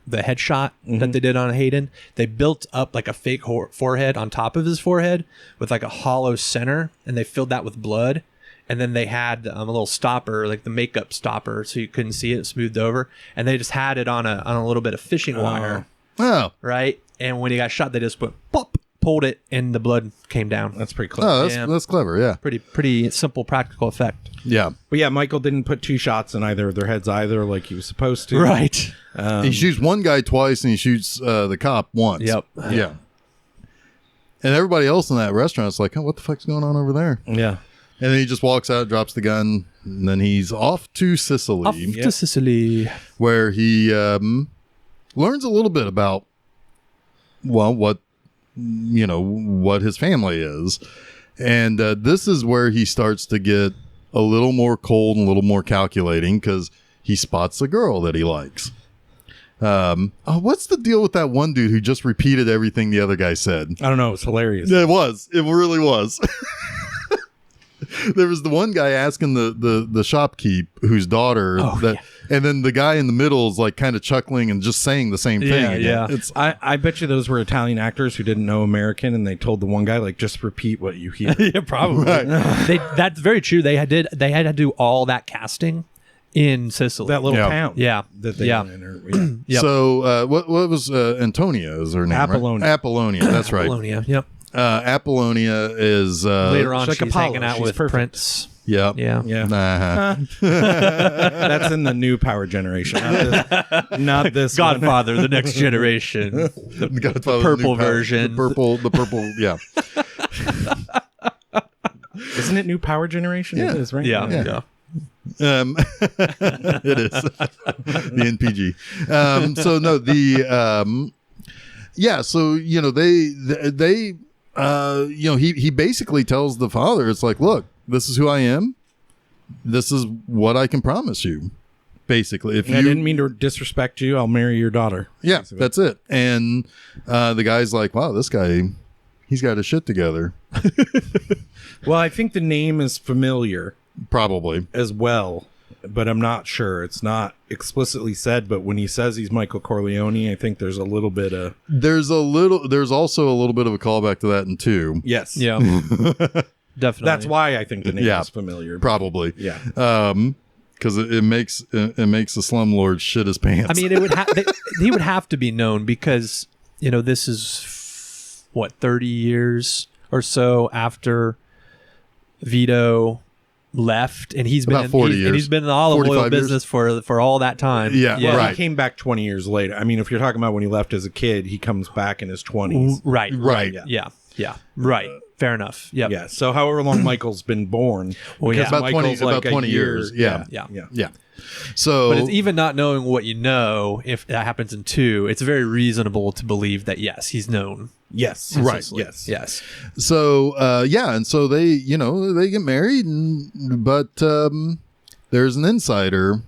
headshot that they did on Hayden. They built up like a fake forehead on top of his forehead with like a hollow center, and they filled that with blood. And then they had a little stopper, like the makeup stopper, so you couldn't see it, smoothed over. And they just had it on a little bit of fishing wire, right? And when he got shot, they just pulled it, and the blood came down. That's pretty clever. Oh, that's clever. Yeah. Pretty simple, practical effect. Yeah. But yeah, Michael didn't put 2 shots in either of their heads either, like he was supposed to. Right. He shoots one guy twice, and he shoots the cop once. Yep. Yeah. And everybody else in that restaurant is like, oh, what the fuck's going on over there? Yeah. And then he just walks out, drops the gun, and then he's off to Sicily. To Sicily. Where he learns a little bit about, well, what his family is. And this is where he starts to get a little more cold and a little more calculating, because he spots a girl that he likes. What's the deal with that one dude who just repeated everything the other guy said? I don't know. It's hilarious. It was. It really was. There was the one guy asking the shopkeep whose daughter and then the guy in the middle is like kind of chuckling and just saying the same thing. Yeah. I bet you those were Italian actors who didn't know American, and they told the one guy, like, just repeat what you hear. Yeah, probably. Right. That's very true. They had to do all that casting in Sicily. That little town. Yeah. That they went in. Yep. So what was Antonia is her name? Apollonia. Right? Apollonia. That's right. Apollonia. Yep. Apollonia is Later on, she's like she's Apollo. hanging out She's with perfect. Prince. Yep. Yeah. Yeah. Uh-huh. That's in the new Power Generation. Not this one. Godfather, the next generation. The Godfather, purple new power- version. The purple. Yeah. Isn't it new Power Generation? Yeah. It is, right? Yeah. Yeah. It is the NPG. So no, so they he basically tells the father, it's like, look, this is who I am, this is what I can promise you, basically. If I didn't mean to disrespect you, I'll marry your daughter. Yeah, that's it. And the guy's like, wow, this guy, he's got his shit together. Well, I think the name is familiar Probably. as well, but I'm not sure. It's not explicitly said, but when he says he's Michael Corleone, I think there's a little bit of... There's also a little bit of a callback to that in 2. Yes. Yeah. Definitely. That's why I think the name is familiar. Probably. Yeah. Because it makes the slumlord shit his pants. I mean, he would have to be known because, this is 30 years or so after Vito left, and he's been About 40 years. and he's been in the olive oil 45 years. business for all that time. Yeah, Well, right. he came back 20 years later. I mean, if you're talking about when he left as a kid, he comes back in his 20s. Right. Right. Yeah. Right. Fair enough. Yep. Yeah. So however long Michael's been born, Well, yeah. because About 20 Michael's like about 20 a year, years. Yeah. Yeah. So, But it's even not knowing what you know, if that happens in 2, it's very reasonable to believe that, yes, he's known. Yes. Right. Sicily. Yes. Yes. so and so they they get married, but there's an insider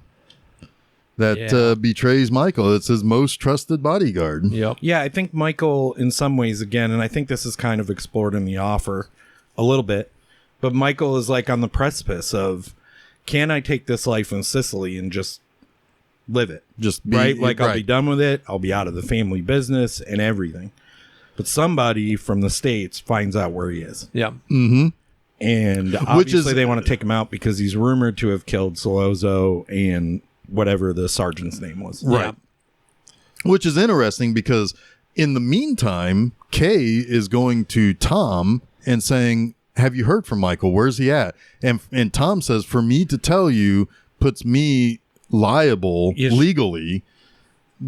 that betrays Michael. It's his most trusted bodyguard. Yep. Yeah, I think Michael, in some ways, again, and I think this is kind of explored in the offer a little bit, but Michael is like on the precipice of, can I take this life in Sicily and just live it? Just be, Right? Like, I'll be right. done with it. I'll be out of the family business and everything. But somebody from the States finds out where he is. Yeah. And obviously they want to take him out because he's rumored to have killed Salozzo and whatever the sergeant's name was. Right. Which is interesting because in the meantime, Kay is going to Tom and saying, have you heard from Michael? Where's he at? And Tom says, for me to tell you puts me liable legally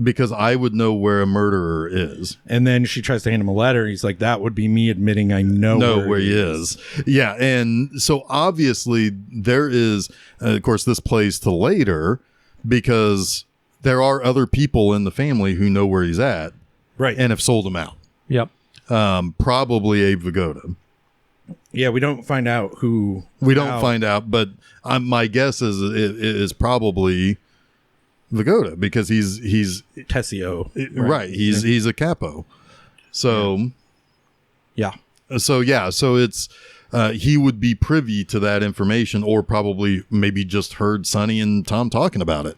because I would know where a murderer is. And then she tries to hand him a letter. He's like, that would be me admitting I know where he is. Yeah. And so obviously there is, of course, this plays to later because there are other people in the family who know where he's at. Right. And have sold him out. Yep. Probably Abe Vigoda. Yeah, we don't find out who. We don't find out, but my guess is it is probably Vigoda because he's Tessio. right. He's a capo. So Yeah. So it's he would be privy to that information, or probably maybe just heard Sonny and Tom talking about it.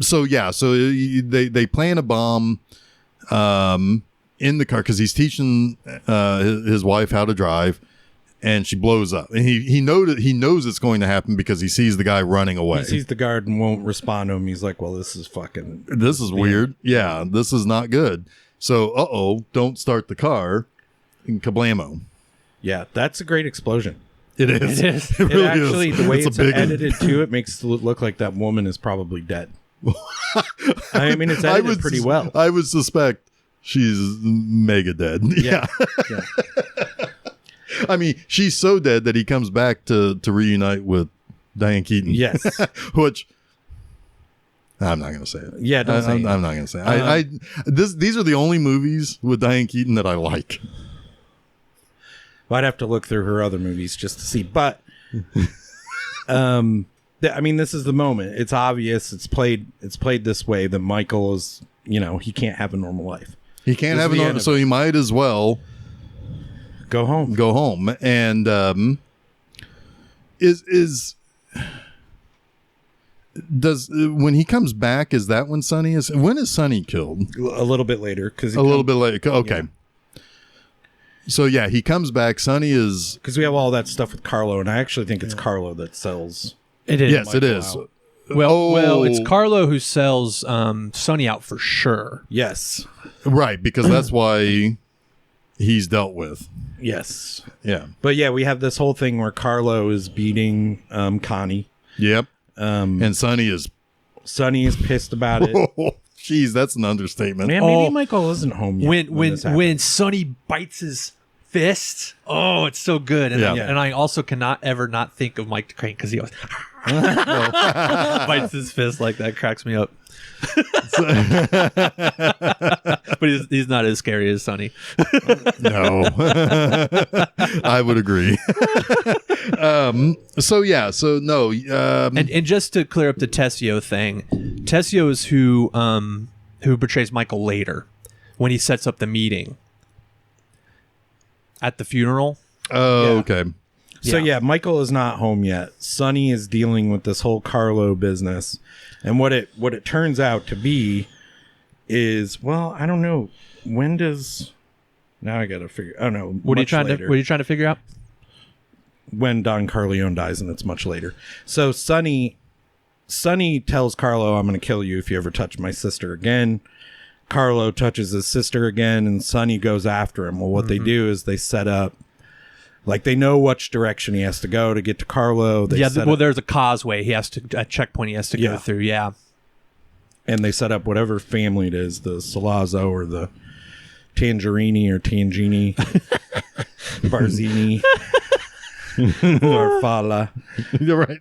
So they plan a bomb in the car because he's teaching his wife how to drive, and she blows up. And he knows it's going to happen because he sees the guy running away. He sees the guard and won't respond to him. He's like, well, this is weird. Yeah, this is not good. So, don't start the car. And kablamo. Yeah, that's a great explosion. It is. It really actually, is. the way a it's big edited to it makes it look like that woman is probably dead. I mean, it's edited pretty well. I would suspect she's mega dead. Yeah. I mean, she's so dead that he comes back to reunite with Diane Keaton. Yes. Which I'm not going to say it. Yeah, don't say it. I'm not going to say it. These are the only movies with Diane Keaton that I like. Well, I'd have to look through her other movies just to see. But, I mean, this is the moment. It's obvious. It's played this way that Michael is, he can't have a normal life. He can't have a normal, so he might as well go home. And when he comes back, is that when Sonny is? When is Sonny killed? A little bit later, little bit later. Okay. Yeah. So yeah, he comes back. Sonny is because we have all that stuff with Carlo, and I actually think it's Carlo that sells. It is. Yes, Michael it is. Out. Well, it's Carlo who sells Sonny out for sure. Yes. Right, because that's why he's dealt with. Yes. Yeah. But yeah, we have this whole thing where Carlo is beating Connie. Yep. And Sonny is pissed about it. Jeez, that's an understatement. Man, maybe Michael isn't home yet. When Sonny bites his fist, it's so good. And, and I also cannot ever not think of Mike Crane because he always bites his fist like that. Cracks me up. But he's not as scary as Sonny. No. I would agree. And just to clear up the Tessio thing, Tessio is who betrays Michael later when he sets up the meeting at the funeral. Okay. So Michael is not home yet. Sonny is dealing with this whole Carlo business, and what it turns out to be is, well, I don't know. When does now I got to figure? Oh no, what are you trying to figure out? When Don Corleone dies, and it's much later. So Sonny tells Carlo, "I'm going to kill you if you ever touch my sister again." Carlo touches his sister again, and Sonny goes after him. Well, what they do is they set up. Like, they know which direction he has to go to get to Carlo. There's a causeway a checkpoint he has to go through, And they set up whatever family it is, the Salazzo or the Tangerini or Tangini, Barzini, Farfalla. You're right.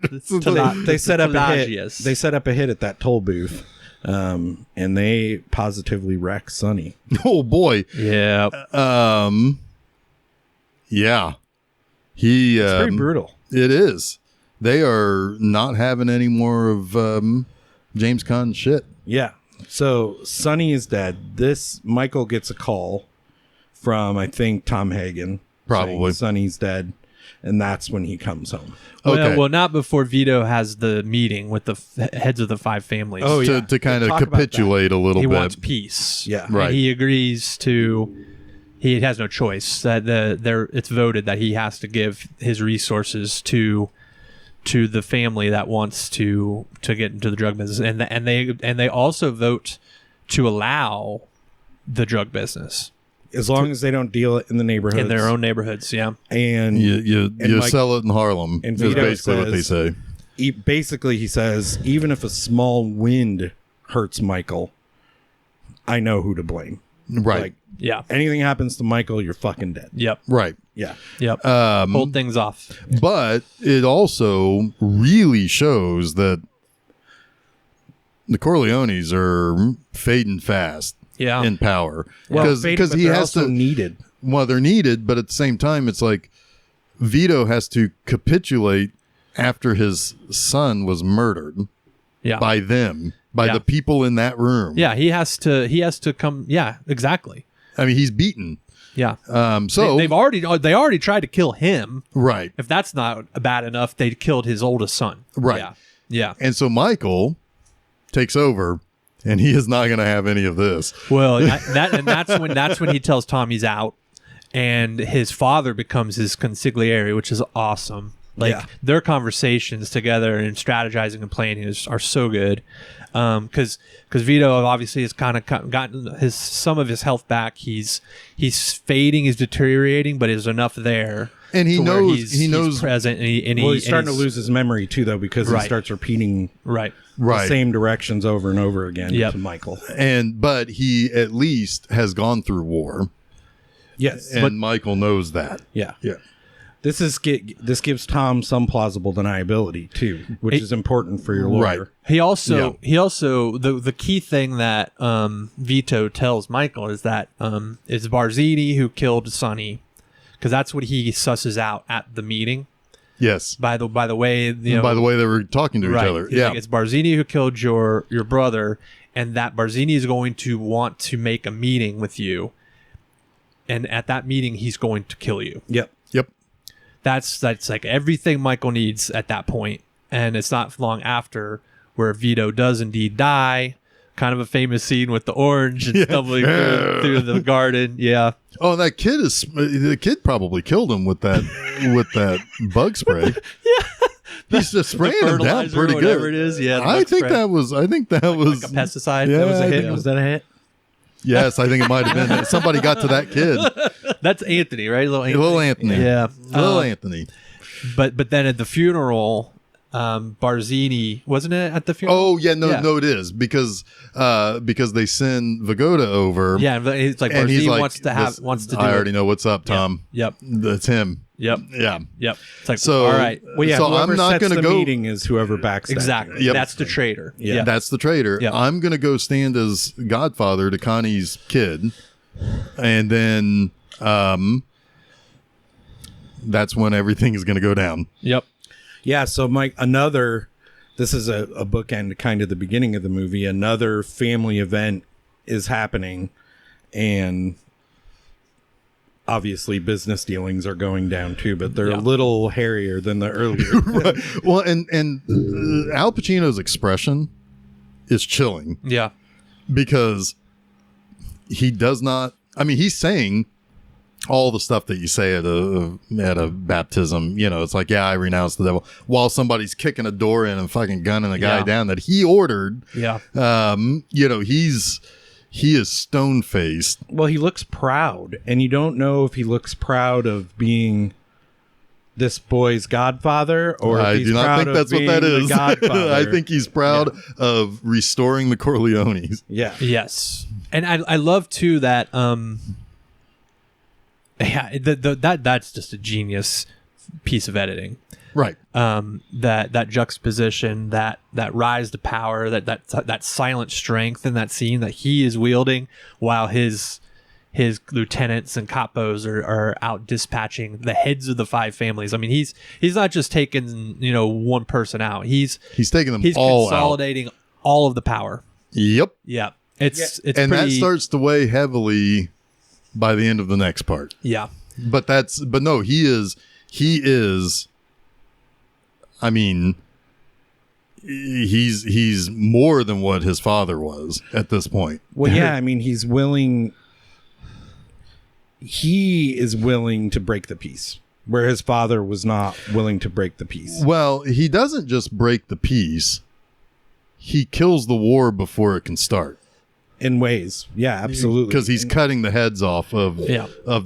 They set up a hit. They set up a hit at that toll booth, and they positively wreck Sonny. Oh, boy. Yeah. Yeah. It's pretty brutal. It is. They are not having any more of James Caan shit. Yeah. So Sonny is dead. Michael gets a call from, I think, Tom Hagen. Probably. Sonny's dead. And that's when he comes home. Okay. Well, not before Vito has the meeting with the heads of the 5 families. Oh, yeah. To kind of capitulate a little bit. He wants peace. Yeah. Right. And he agrees to... He has no choice. That it's voted that he has to give his resources to the family that wants to get into the drug business, and they also vote to allow the drug business as long as they don't deal it in the neighborhoods, in their own neighborhoods. Yeah, and you sell it in Harlem. And is Vito basically what they say. He says, even if a small wind hurts Michael, I know who to blame. Right. Like, yeah. Anything happens to Michael, you're fucking dead. Yep. Right. Yeah. Yep. Hold things off. But it also really shows that the Corleones are fading fast. Yeah. In power. Well, because he has to needed. Well, they're needed, but at the same time, it's like Vito has to capitulate after his son was murdered. by them, by the people in that room. Yeah, he has to come. Yeah, exactly. I mean, he's beaten. Yeah. So they already tried to kill him. Right. If that's not bad enough, they killed his oldest son. Right. Yeah. Yeah. And so Michael takes over, and he is not going to have any of this. Well, that's when he tells Tom he's out, and his father becomes his consigliere, which is awesome. Like their conversations together and strategizing and planning are so good. Because Vito obviously has kind of gotten some of his health back. He's fading, he's deteriorating, but there's enough there. And he knows he's present. And he's starting to lose his memory too, though, because he starts repeating the same directions over and over again to Michael. But he at least has gone through war. Yes, and Michael knows that. Yeah. This gives Tom some plausible deniability too, which is important for your lawyer. Right. He also the key thing that Vito tells Michael is that it's Barzini who killed Sonny, because that's what he susses out at the meeting. Yes. By the way, by the way they were talking to each other. He's like, it's Barzini who killed your brother, and that Barzini is going to want to make a meeting with you, and at that meeting he's going to kill you. Yep. That's like everything Michael needs at that point. And it's not long after where Vito does indeed die. Kind of a famous scene with the orange and stumbling through the garden. Yeah. Oh, the kid probably killed him with that bug spray. He's just spraying him down pretty good. Whatever it is. Yeah. I think that was like a pesticide. Yeah, That was a hit. Was that a hit? Yes, I think it might have been. Somebody got to that kid. That's Anthony, right? Little Anthony. Yeah. Little Anthony. But then at the funeral, Barzini, wasn't it at the funeral? Oh yeah, no, it is because they send Vagoda over. Yeah, it's like and Barzini he's like, wants to do I already know what's up, Tom. Yep. That's him. Yep. Yeah. Yep. It's like, so, all right. Well, yeah. So whoever I'm not sets going to the go. meeting is whoever backs exactly. Yep. That's the traitor. Yeah. That's the traitor. Yep. I'm going to go stand as Godfather to Connie's kid, and then that's when everything is going to go down. Yep. Yeah. So, Mike, this is a bookend, kind of the beginning of the movie. Another family event is happening, and obviously business dealings are going down too, but they're a little hairier than the earlier. Right. Well, and Al Pacino's expression is chilling. Yeah. Because he does not. I mean, he's saying all the stuff that you say at a baptism. You know, it's like, I renounce the devil, while somebody's kicking a door in and fucking gunning a guy down that he ordered. Yeah. He is stone-faced. Well, he looks proud, and you don't know if he looks proud of being this boy's godfather, or I if he's do not proud think of that's what being that the is. Godfather. I think he's proud of restoring the Corleones. Yeah. Yes. And I love too that that's just a genius piece of editing. Right. That juxtaposition, that rise to power, that silent strength in that scene that he is wielding while his lieutenants and capos are out dispatching the heads of the five families. I mean, he's not just taking one person out. He's taking them he's all consolidating all of the power. Yep. Yeah. It's and pretty, that starts to weigh heavily by the end of the next part. Yeah. But no, he is. I mean, he's more than what his father was at this point. Well, yeah, I mean, he is willing to break the peace, where his father was not willing to break the peace. Well, he doesn't just break the peace. He kills the war before it can start. In ways. Yeah, absolutely. Because he's cutting the heads off of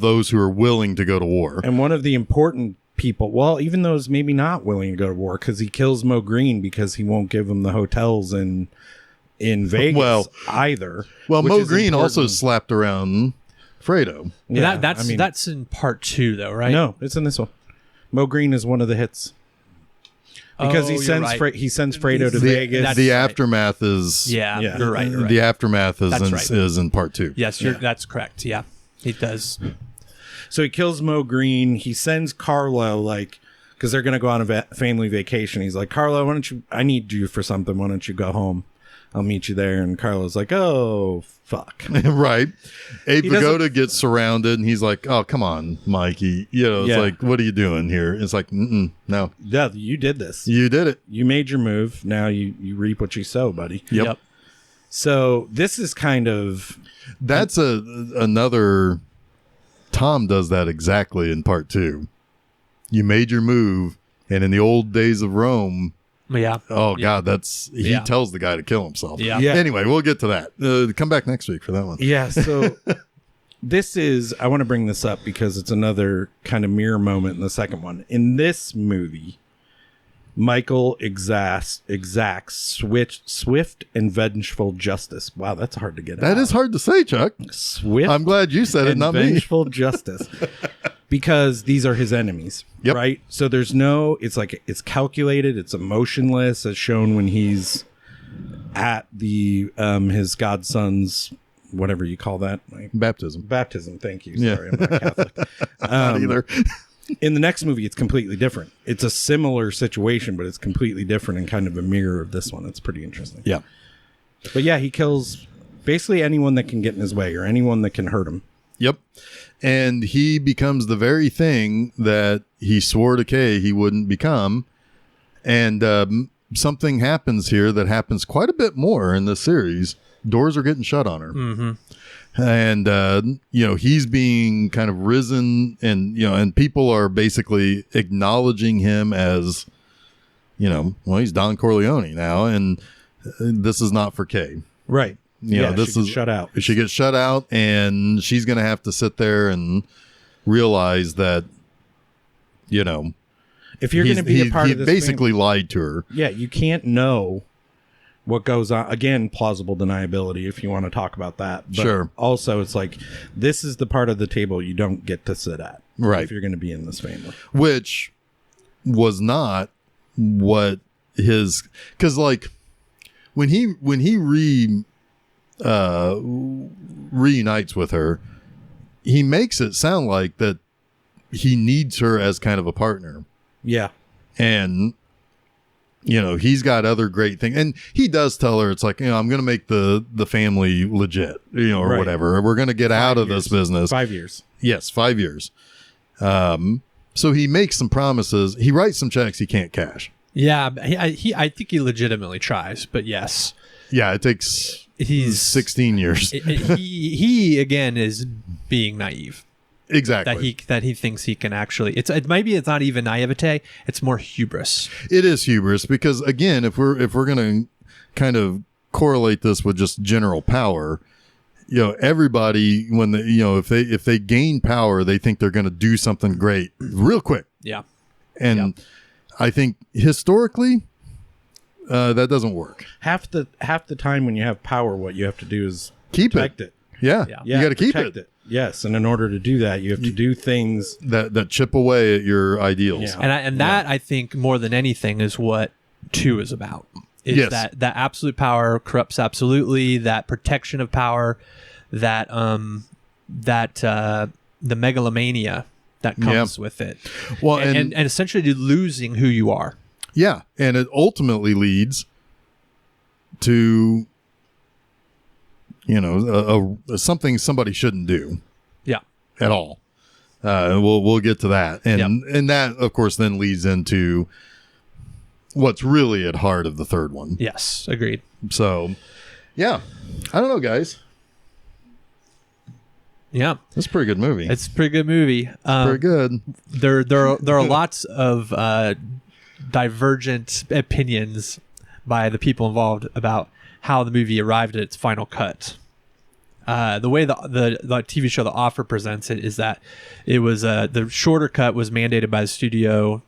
those who are willing to go to war. And one of the important people, well, even those maybe not willing to go to war, because he kills Mo Green because he won't give them the hotels in Vegas either. Well, Mo Green also slapped around Fredo. Yeah, that's in part 2 though, right? No, it's in this one. Mo Green is one of the hits. Because he sends Fredo to Vegas. The aftermath is you're right. The aftermath is in part 2. Yes, that's correct. Yeah, he does. So he kills Mo Green. He sends Carlo, because they're going to go on a family vacation. He's like, Carla, I need you for something. Why don't you go home? I'll meet you there. And Carla's like, oh, fuck. Right. Abe Vigoda gets surrounded and he's like, oh, come on, Mikey. It's like, what are you doing here? It's like, no. Yeah, you did this. You did it. You made your move. Now you reap what you sow, buddy. Yep. So this is kind of... That's another... Tom does that exactly in part 2. You made your move, and in the old days of Rome... Yeah. Oh, God, he tells the guy to kill himself. Yeah. Anyway, we'll get to that. Come back next week for that one. Yeah, so I want to bring this up because it's another kind of mirror moment in the second one. In this movie, Michael exacts swift and vengeful justice. Wow, that's hard to get out. That is hard to say, Chuck. Swift. I'm glad you said it, not me. Vengeful justice. Because these are his enemies, right? So there's it's calculated, it's emotionless, as shown when he's at his godson's, whatever you call that. Baptism. Thank you. Sorry, I'm not Catholic. Not either. In the next movie, it's completely different. It's a similar situation, but it's completely different and kind of a mirror of this one. It's pretty interesting. Yeah. But yeah, he kills basically anyone that can get in his way or anyone that can hurt him. Yep. And he becomes the very thing that he swore to Kay he wouldn't become. And something happens here that happens quite a bit more in this series. Doors are getting shut on her. Mm-hmm. And, he's being kind of risen and people are basically acknowledging him as, he's Don Corleone now. And this is not for Kay. Right. This is shut out. She gets shut out and she's going to have to sit there and realize that, if you're going to be a part of this, he basically lied to her. Yeah. You can't know what goes on. Again, plausible deniability, if you want to talk about that. But sure. Also, it's like, this is the part of the table you don't get to sit at. Right. If you're going to be in this family. Which was not what because when he reunites with her, he makes it sound like that he needs her as kind of a partner. Yeah. And he's got other great things, and he does tell her it's like, I'm going to make the family legit, or right. whatever. We're going to get out of this business. 5 years. Yes, 5 years. So he makes some promises. He writes some checks he can't cash. Yeah, I think he legitimately tries, but yes. Yeah, it takes 16 years. He again is being naive. Exactly. That he thinks he can actually. Maybe it's not even naivete. It's more hubris. It is hubris because again, if we're going to kind of correlate this with just general power, everybody when if they gain power, they think they're going to do something great real quick. Yeah. And I think historically, that doesn't work. Half the time when you have power, what you have to do is keep it. Yeah. You got to keep it. Yes, and in order to do that, you have to do things that chip away at your ideals. Yeah. And that I think more than anything is what 2 is about. Is that absolute power corrupts absolutely. That protection of power, that the megalomania that comes with it. Well, and essentially losing who you are. Yeah, and it ultimately leads to something somebody shouldn't do. Yeah, at all. We'll get to that, and that of course then leads into what's really at heart of the third one. Yes, agreed. So, yeah, I don't know, guys. Yeah, it's a pretty good movie. It's a pretty good movie. Pretty good. There are lots of divergent opinions by the people involved about how the movie arrived at its final cut. The way the TV show The Offer presents it is that it was the shorter cut was mandated by the studio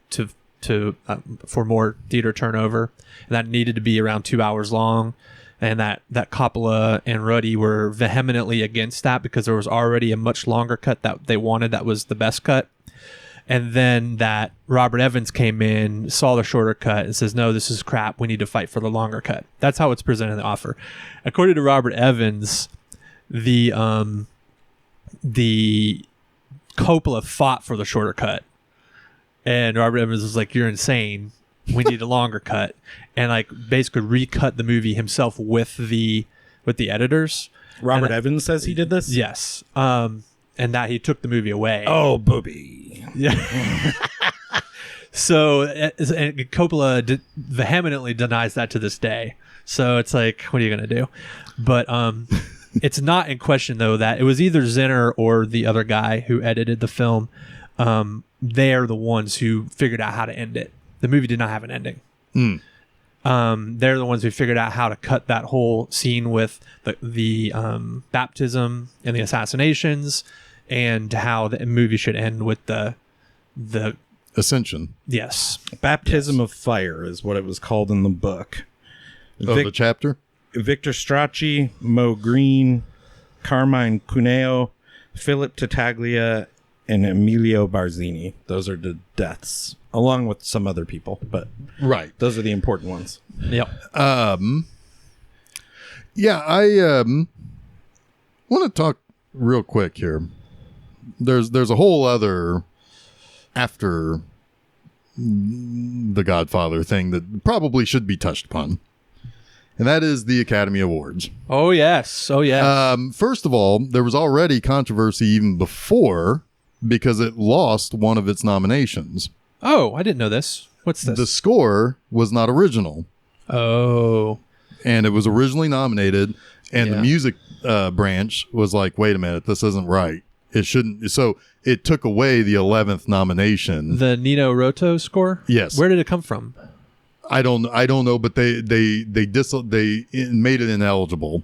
for more theater turnover, and that needed to be around 2 hours long, and that Coppola and Ruddy were vehemently against that because there was already a much longer cut that they wanted that was the best cut. And then that Robert Evans came in, saw the shorter cut, and says, no, this is crap. We need to fight for the longer cut. That's how it's presented in The Offer. According to Robert Evans, the Coppola fought for the shorter cut. And Robert Evans was like, "You're insane. We need a longer cut," and like basically recut the movie himself with the editors. Robert Evans says he did this? Yes. And that he took the movie away. Oh, booby. Yeah. So and Coppola vehemently denies that to this day. So it's like, what are you going to do? But it's not in question, though, that it was either Zinner or the other guy who edited the film. They're the ones who figured out how to end it. The movie did not have an ending. They're the ones who figured out how to cut that whole scene with the baptism and the assassinations, and how the movie should end with the Ascension. Yes. Baptism of Fire is what it was called in the book. The chapter? Victor Strachey, Mo Green, Carmine Cuneo, Philip Tattaglia, and Emilio Barzini. Those are the deaths, along with some other people, but Right. those are the important ones. Yep. Yeah, I want to talk real quick here. There's a whole other after the Godfather thing that probably should be touched upon, and that is the Academy Awards. Oh yes. Oh yes. First of all, there was already controversy even before because it lost one of its nominations. Oh, I didn't know this. What's this? The score was not original. Oh. And it was originally nominated, and Yeah. the music branch was like, wait a minute, this isn't right. It shouldn't. So it took away the 11th nomination. The Nino Roto score? Yes. Where did it come from? I don't know, but they made it ineligible.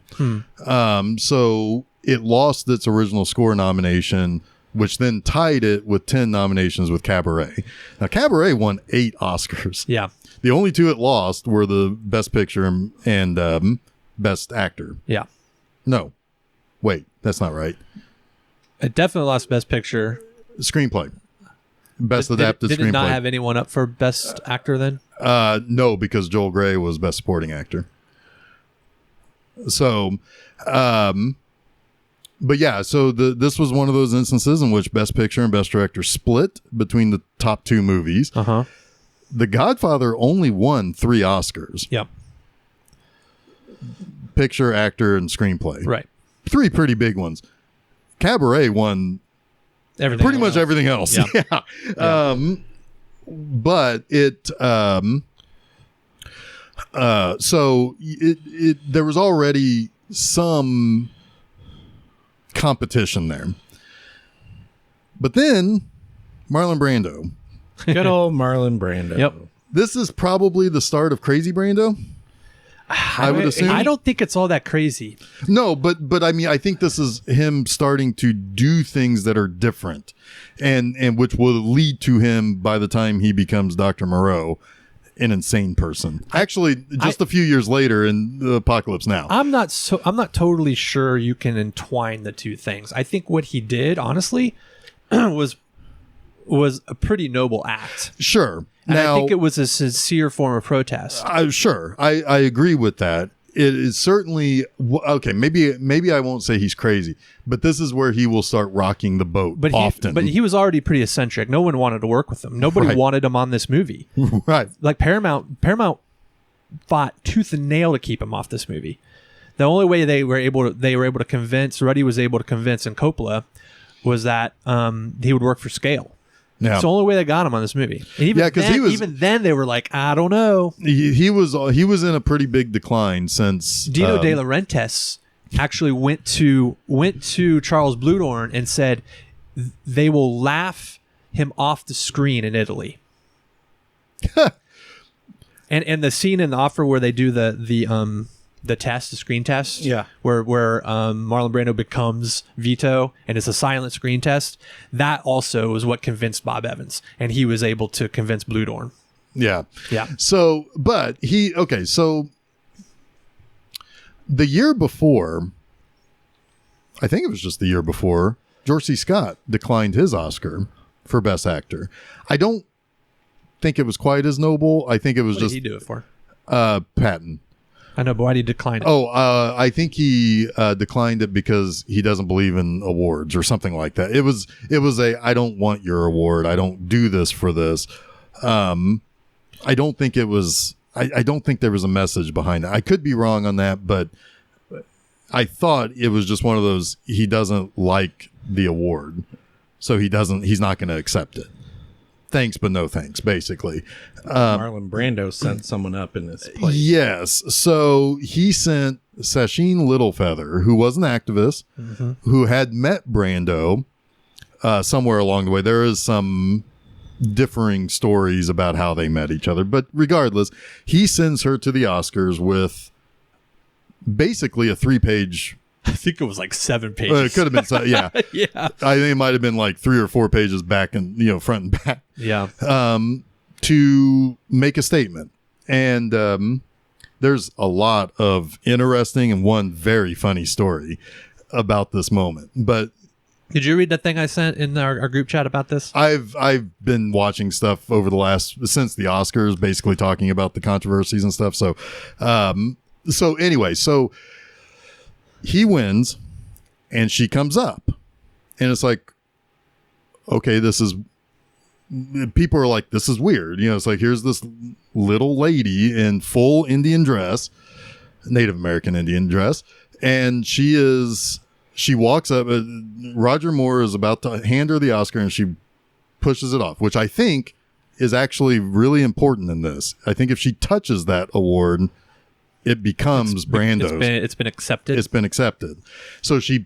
So it lost its original score nomination, which then tied it with 10 nominations with Cabaret. Now, Cabaret won 8 Oscars. Yeah. The only 2 it lost were the Best Picture and Best Actor. Yeah. No. Wait, that's not right. It definitely lost Best Picture. Screenplay. Best Adapted Did Screenplay. it not have anyone up for Best Actor then? No, because Joel Grey was Best Supporting Actor. So, but yeah, so this was one of those instances in which Best Picture and Best Director split between the top 2 movies. Uh-huh. The Godfather only won 3 Oscars. Yep. Picture, actor, and screenplay. Right. 3 pretty big ones. Cabaret won Everything. pretty much everything else. Yeah. Yeah. But it so it there was already some competition there. But then Marlon Brando. Good old Marlon Brando. Yep. This is probably the start of Crazy Brando. I would assume. I don't think it's all that crazy. No, but I mean, I think this is him starting to do things that are different, and which will lead to him by the time he becomes Dr. Moreau, an insane person. Actually, just a few years later in the Apocalypse Now. I'm not totally sure you can entwine the two things. I think what he did, honestly, was a pretty noble act. Sure. And Now, I think it was a sincere form of protest. Sure. I agree with that. It is certainly okay. Maybe I won't say he's crazy, but this is where he will start rocking the boat often. But he was already pretty eccentric. No one wanted to work with him. Nobody wanted him on this movie. Right. Like Paramount fought tooth and nail to keep him off this movie. The only way they were able to convince Ruddy was able to convince and Coppola was that he would work for scale. Yeah. It's the only way they got him on this movie. And even then they were like, I don't know. He was in a pretty big decline since Dino De Laurentiis actually went to Charles Bluedorn and said they will laugh him off the screen in Italy. and the scene in The Offer where they do the test, the screen test, where Marlon Brando becomes Vito and it's a silent screen test. That also was what convinced Bob Evans, and he was able to convince Bluedorn. Yeah. Yeah. So, but so the year before, I think it was just the year before, George C. Scott declined his Oscar for Best Actor. I don't think it was quite as noble. I think it was What did he do it for? Patton. I know, but why did he decline it? I think he declined it because he doesn't believe in awards or something like that. It was I don't want your award. I don't do this for this. I don't think it was. I don't think there was a message behind it. I could be wrong on that, but I thought it was just one of those. He doesn't like the award, so he's not going to accept it. Thanks, but no thanks, basically. Marlon Brando sent someone up in this place. Yes. So he sent Sacheen Littlefeather, who was an activist, who had met Brando somewhere along the way. There is some differing stories about how they met each other. But regardless, he sends her to the Oscars with basically a 3-page... I think it was like 7 pages. It could have been, yeah. Yeah. I think it might have been like 3 or 4 pages back and, front and back. Yeah. To make a statement. And there's a lot of interesting and one very funny story about this moment. But did you read that thing I sent in our group chat about this? I've been watching stuff over since the Oscars, basically talking about the controversies and stuff. So anyway, he wins and she comes up and it's like, okay, people are like, this is weird. It's like, here's this little lady in full Indian dress, Native American Indian dress. And she walks up, Roger Moore is about to hand her the Oscar and she pushes it off, which I think is actually really important in this. I think if she touches that award, it becomes Brando's. It's been accepted. It's been accepted. So she,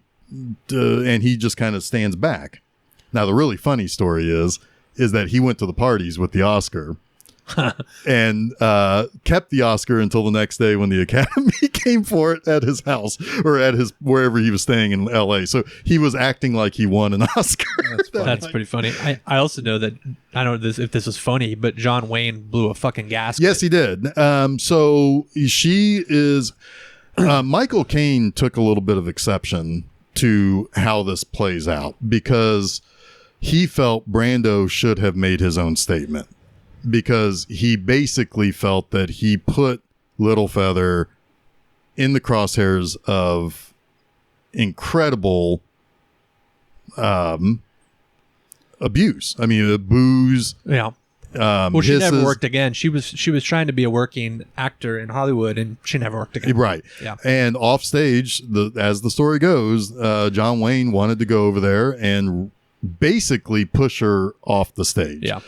and he just kind of stands back. Now, the really funny story is that he went to the parties with the Oscar and kept the Oscar until the next day when the Academy came for it at his house or at wherever he was staying in LA. So he was acting like he won an Oscar. That's pretty funny. I also know that, I don't know if this was funny, but John Wayne blew a fucking gasket. Yes, he did. So she is, Michael Caine took a little bit of exception to how this plays out because he felt Brando should have made his own statement. Because he basically felt that he put Littlefeather in the crosshairs of incredible abuse. I mean, booze. Yeah. Well, she never worked again. She was trying to be a working actor in Hollywood, and she never worked again. Right. Yeah. And off stage, as the story goes, John Wayne wanted to go over there and basically push her off the stage. Yeah.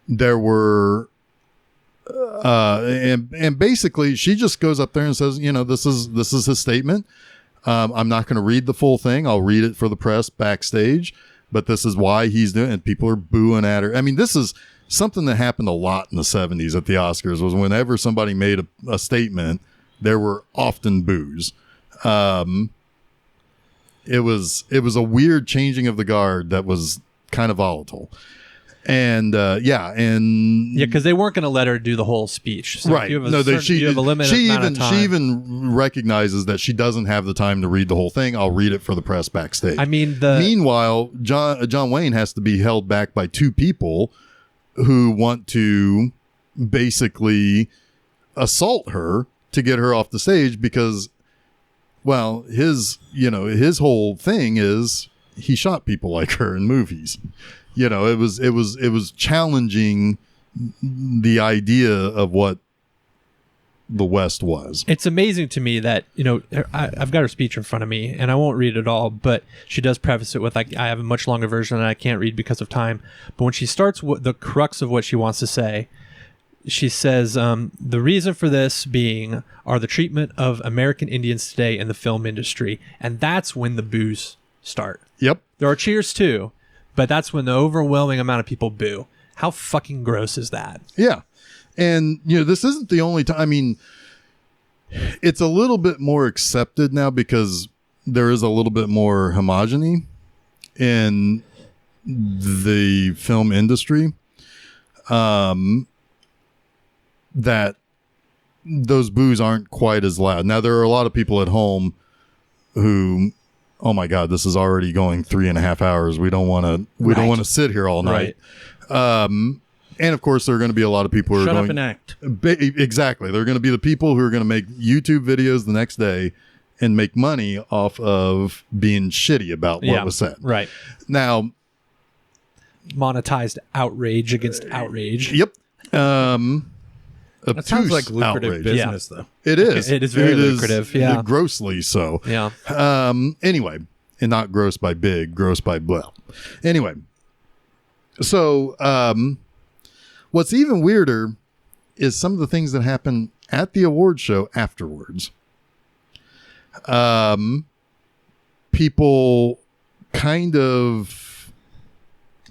There were, and basically she just goes up there and says, this is his statement. I'm not going to read the full thing. I'll read it for the press backstage, but this is why he's doing it. And people are booing at her. I mean, this is something that happened a lot in the 70s at the Oscars was whenever somebody made a statement, there were often boos. It was a weird changing of the guard that was kind of volatile. And because they weren't going to let her do the whole speech, so right? You have a limited amount of time. She even recognizes that she doesn't have the time to read the whole thing. I'll read it for the press backstage. I mean, meanwhile, John Wayne has to be held back by 2 people who want to basically assault her to get her off the stage because, well, his whole thing is he shot people like her in movies. It was challenging the idea of what the West was. It's amazing to me that, I've got her speech in front of me and I won't read it all, but she does preface it with, I have a much longer version that I can't read because of time. But when she starts the crux of what she wants to say, she says, the reason for this being are the treatment of American Indians today in the film industry. And that's when the boos start. Yep. There are cheers too. But that's when the overwhelming amount of people boo. How fucking gross is that? Yeah. And, this isn't the only time. I mean, it's a little bit more accepted now because there is a little bit more homogeny in the film industry. That those boos aren't quite as loud. Now, there are a lot of people at home who... oh my God, this is already going 3.5 hours. We don't want to sit here all night. Right. And of course, there are going to be a lot of people who Shut are up going and act. Exactly. They're going to be the people who are going to make YouTube videos the next day and make money off of being shitty about what was said. Right. Now, monetized outrage against outrage. Yep. That sounds like lucrative outrage. business, though. It is. It is very lucrative. Yeah. Grossly so. Yeah. Anyway, and not gross by big, gross by blah. Anyway, so what's even weirder is some of the things that happen at the award show afterwards. People kind of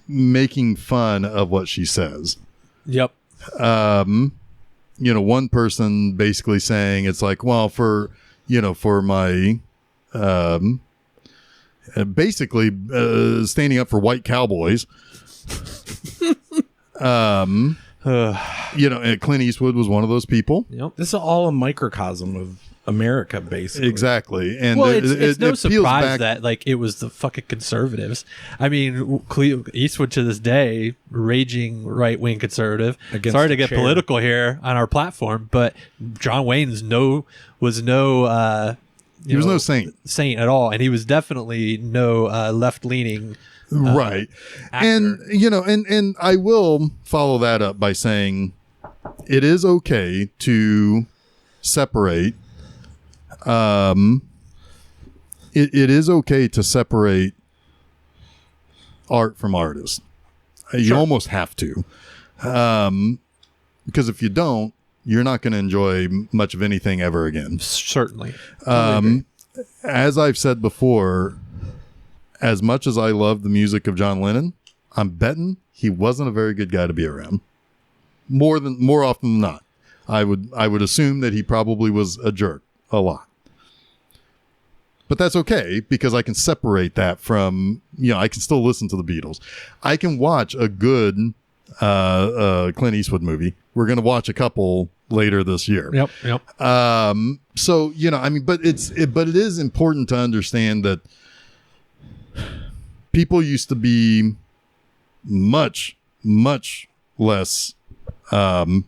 making fun of what she says. Yep. One person basically saying it's like, well, for my, basically, standing up for white cowboys, and Clint Eastwood was one of those people. Yep. This is all a microcosm of America, basically. Exactly. And well, it's no it surprise that like it was the fucking conservatives. I mean, Eastwood to this day, raging right-wing conservative. Sorry to get political here on our platform, but John Wayne was no saint at all, and he was definitely no left-leaning right. actor. And I will follow that up by saying it is okay to separate. It is okay to separate art from artist. You almost have to, because if you don't, you're not going to enjoy much of anything ever again. Certainly. As I've said before, as much as I love the music of John Lennon, I'm betting he wasn't a very good guy to be around. More often than not, I would assume that he probably was a jerk a lot. But that's okay, because I can separate that from, I can still listen to the Beatles. I can watch a good Clint Eastwood movie. We're going to watch a couple later this year. Yep. So, but it is important to understand that people used to be much, much less, let's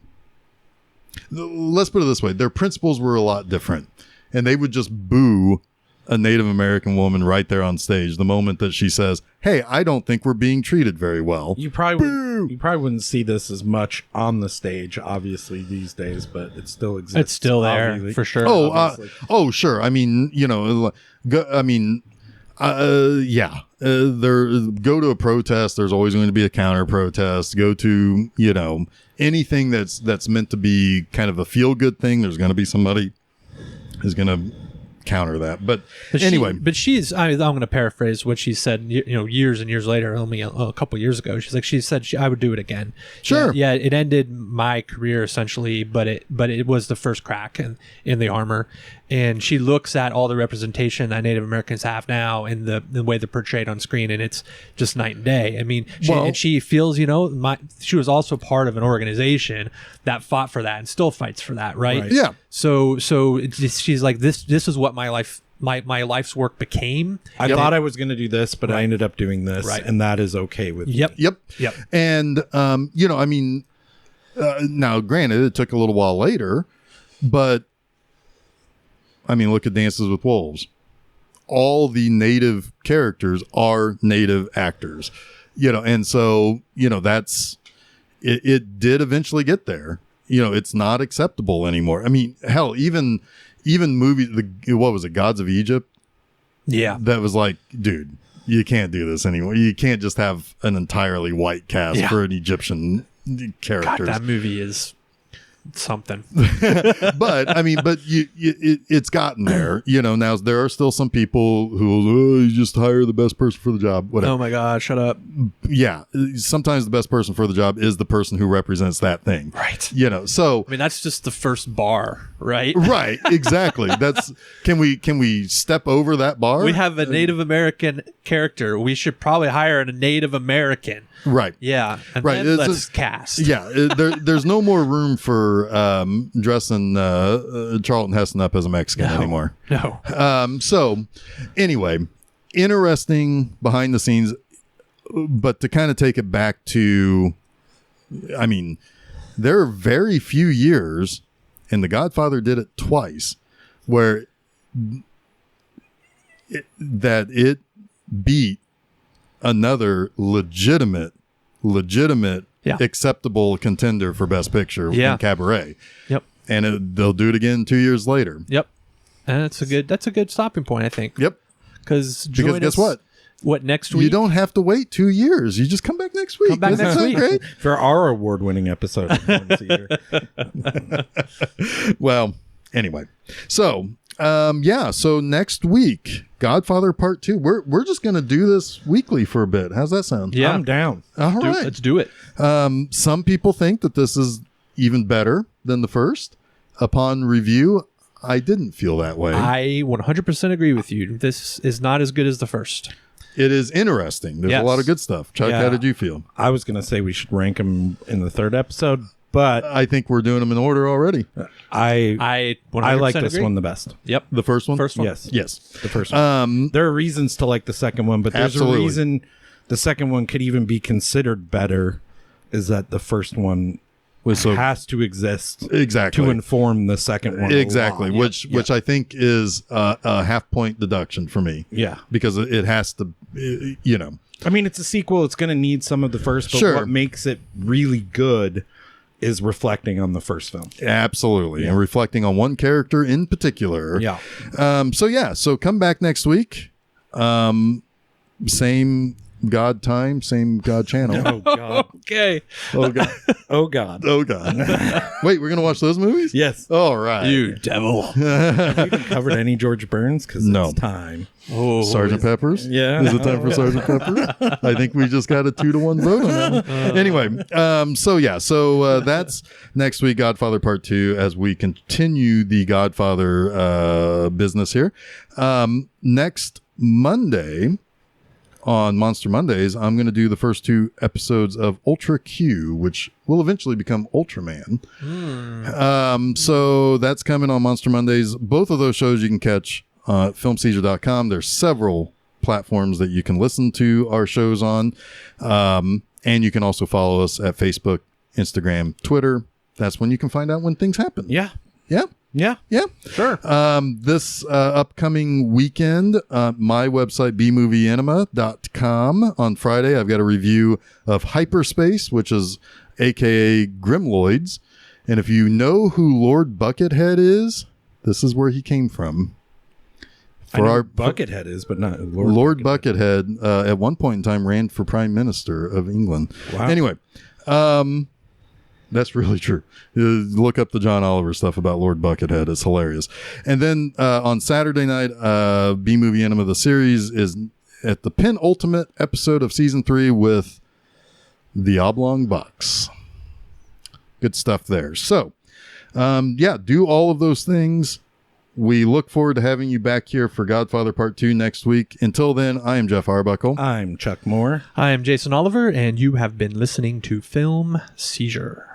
put it this way. Their principles were a lot different, and they would just boo a Native American woman right there on stage the moment that she says, "Hey, I don't think we're being treated very well." You probably wouldn't see this as much on the stage, obviously, these days, but it still exists. It's still there, obviously. for sure. Sure. I mean, go to a protest. There's always going to be a counter protest. Go to, anything that's meant to be kind of a feel good thing. There's going to be somebody who's going to counter that. But anyway, I'm going to paraphrase what she said, years and years later, only a couple years ago. She said I would do it again. Sure. Yeah. It ended my career essentially, but it was the first crack in the armor. And she looks at all the representation that Native Americans have now and the way they're portrayed on screen, and it's just night and day. I mean, she feels, she was also part of an organization that fought for that and still fights for that, right? Yeah. So she's like, this is what my life's work became. I thought I was going to do this, but I ended up doing this, and that is okay with me. Yep. And now granted, it took a little while later, but I mean, look at Dances with Wolves. All the native characters are native actors, and so, that's, it did eventually get there. It's not acceptable anymore. I mean, hell, even movies, what was it, Gods of Egypt? Yeah. That was like, dude, you can't do this anymore. You can't just have an entirely white cast for an Egyptian characters. God, that movie is something. but it's gotten there. Now there are still some people who you just hire the best person for the job. Whatever. Oh my God, shut up. Yeah, sometimes the best person for the job is the person who represents that thing. Right. So I mean, that's just the first bar, right? Right. Exactly. That's can we step over that bar? We have a Native American character. We should probably hire a Native American. Right. Yeah. And right. then let's cast. Yeah. There's no more room for dressing Charlton Heston up as a Mexican anymore. No. So anyway, interesting behind the scenes, but to kind of take it back to I mean, there are very few years, and The Godfather did it twice, where it beat another legitimate, acceptable contender for Best Picture in Cabaret. Yep. And they'll do it again 2 years later. Yep. And that's a good stopping point, I think. Yep. Because guess what? What, next week? You don't have to wait 2 years. You just come back next week. Come back next week. Great? For our award-winning episode of Seizure. Well, anyway. So, so next week, Godfather Part 2. We're just going to do this weekly for a bit. How's that sound? Yeah. I'm down. All right. Let's do it. Some people think that this is even better than the first. Upon review, I didn't feel that way. I 100% agree with you. This is not as good as the first. It is interesting. There's a lot of good stuff. Chuck, how did you feel? I was going to say we should rank them in the third episode, but I think we're doing them in order already. I 100% like this agree. one the best. Yep. The first one? First one. Yes, the first one. There are reasons to like the second one, but there's Absolutely. a reason the second one could even be considered better. Is that the first one has to exist exactly to inform the second one exactly, along. which I think is a half-point deduction for me. Yeah, because it has to, I mean, it's a sequel. It's going to need some of the first, but Sure. what makes it really good is reflecting on the first film. Absolutely, and reflecting on one character in particular. Yeah. So come back next week. Same God time, same God channel. Oh God. Okay. Oh God. Oh God. Oh God. Wait, we're gonna watch those movies? Yes. All right. You devil. Have you even covered any George Burns? Because No. it's time. Oh, Sergeant Pepper's? Yeah. Is it time for Sergeant Pepper? I think we just got a 2-1 vote on that one. Anyway, so that's next week, Godfather Part 2, as we continue the Godfather business here. Next Monday, on Monster Mondays, I'm going to do the first 2 episodes of Ultra Q, which will eventually become Ultraman. So that's coming on Monster Mondays. Both of those shows you can catch at filmseizure.com. There's several platforms that you can listen to our shows on. And you can also follow us at Facebook, Instagram, Twitter. That's when you can find out when things happen. Yeah. Yeah. Yeah. Yeah. Sure. This upcoming weekend, my website, bmovieenema.com. On Friday, I've got a review of Hyperspace, which is AKA Grimloids. And if you know who Lord Buckethead is, this is where he came from. I know our Buckethead is, but not Lord Buckethead at one point in time ran for Prime Minister of England. Wow. Anyway, that's really true. Look up the John Oliver stuff about Lord Buckethead. It's hilarious. And then on Saturday night, B-Movie Enema, the series, is at the penultimate episode of season 3 with the Oblong Box. Good stuff there. So, do all of those things. We look forward to having you back here for Godfather Part 2 next week. Until then, I am Geoff Arbuckle. I'm Chuck Moore. I am Jason Oliver, and you have been listening to Film Seizure.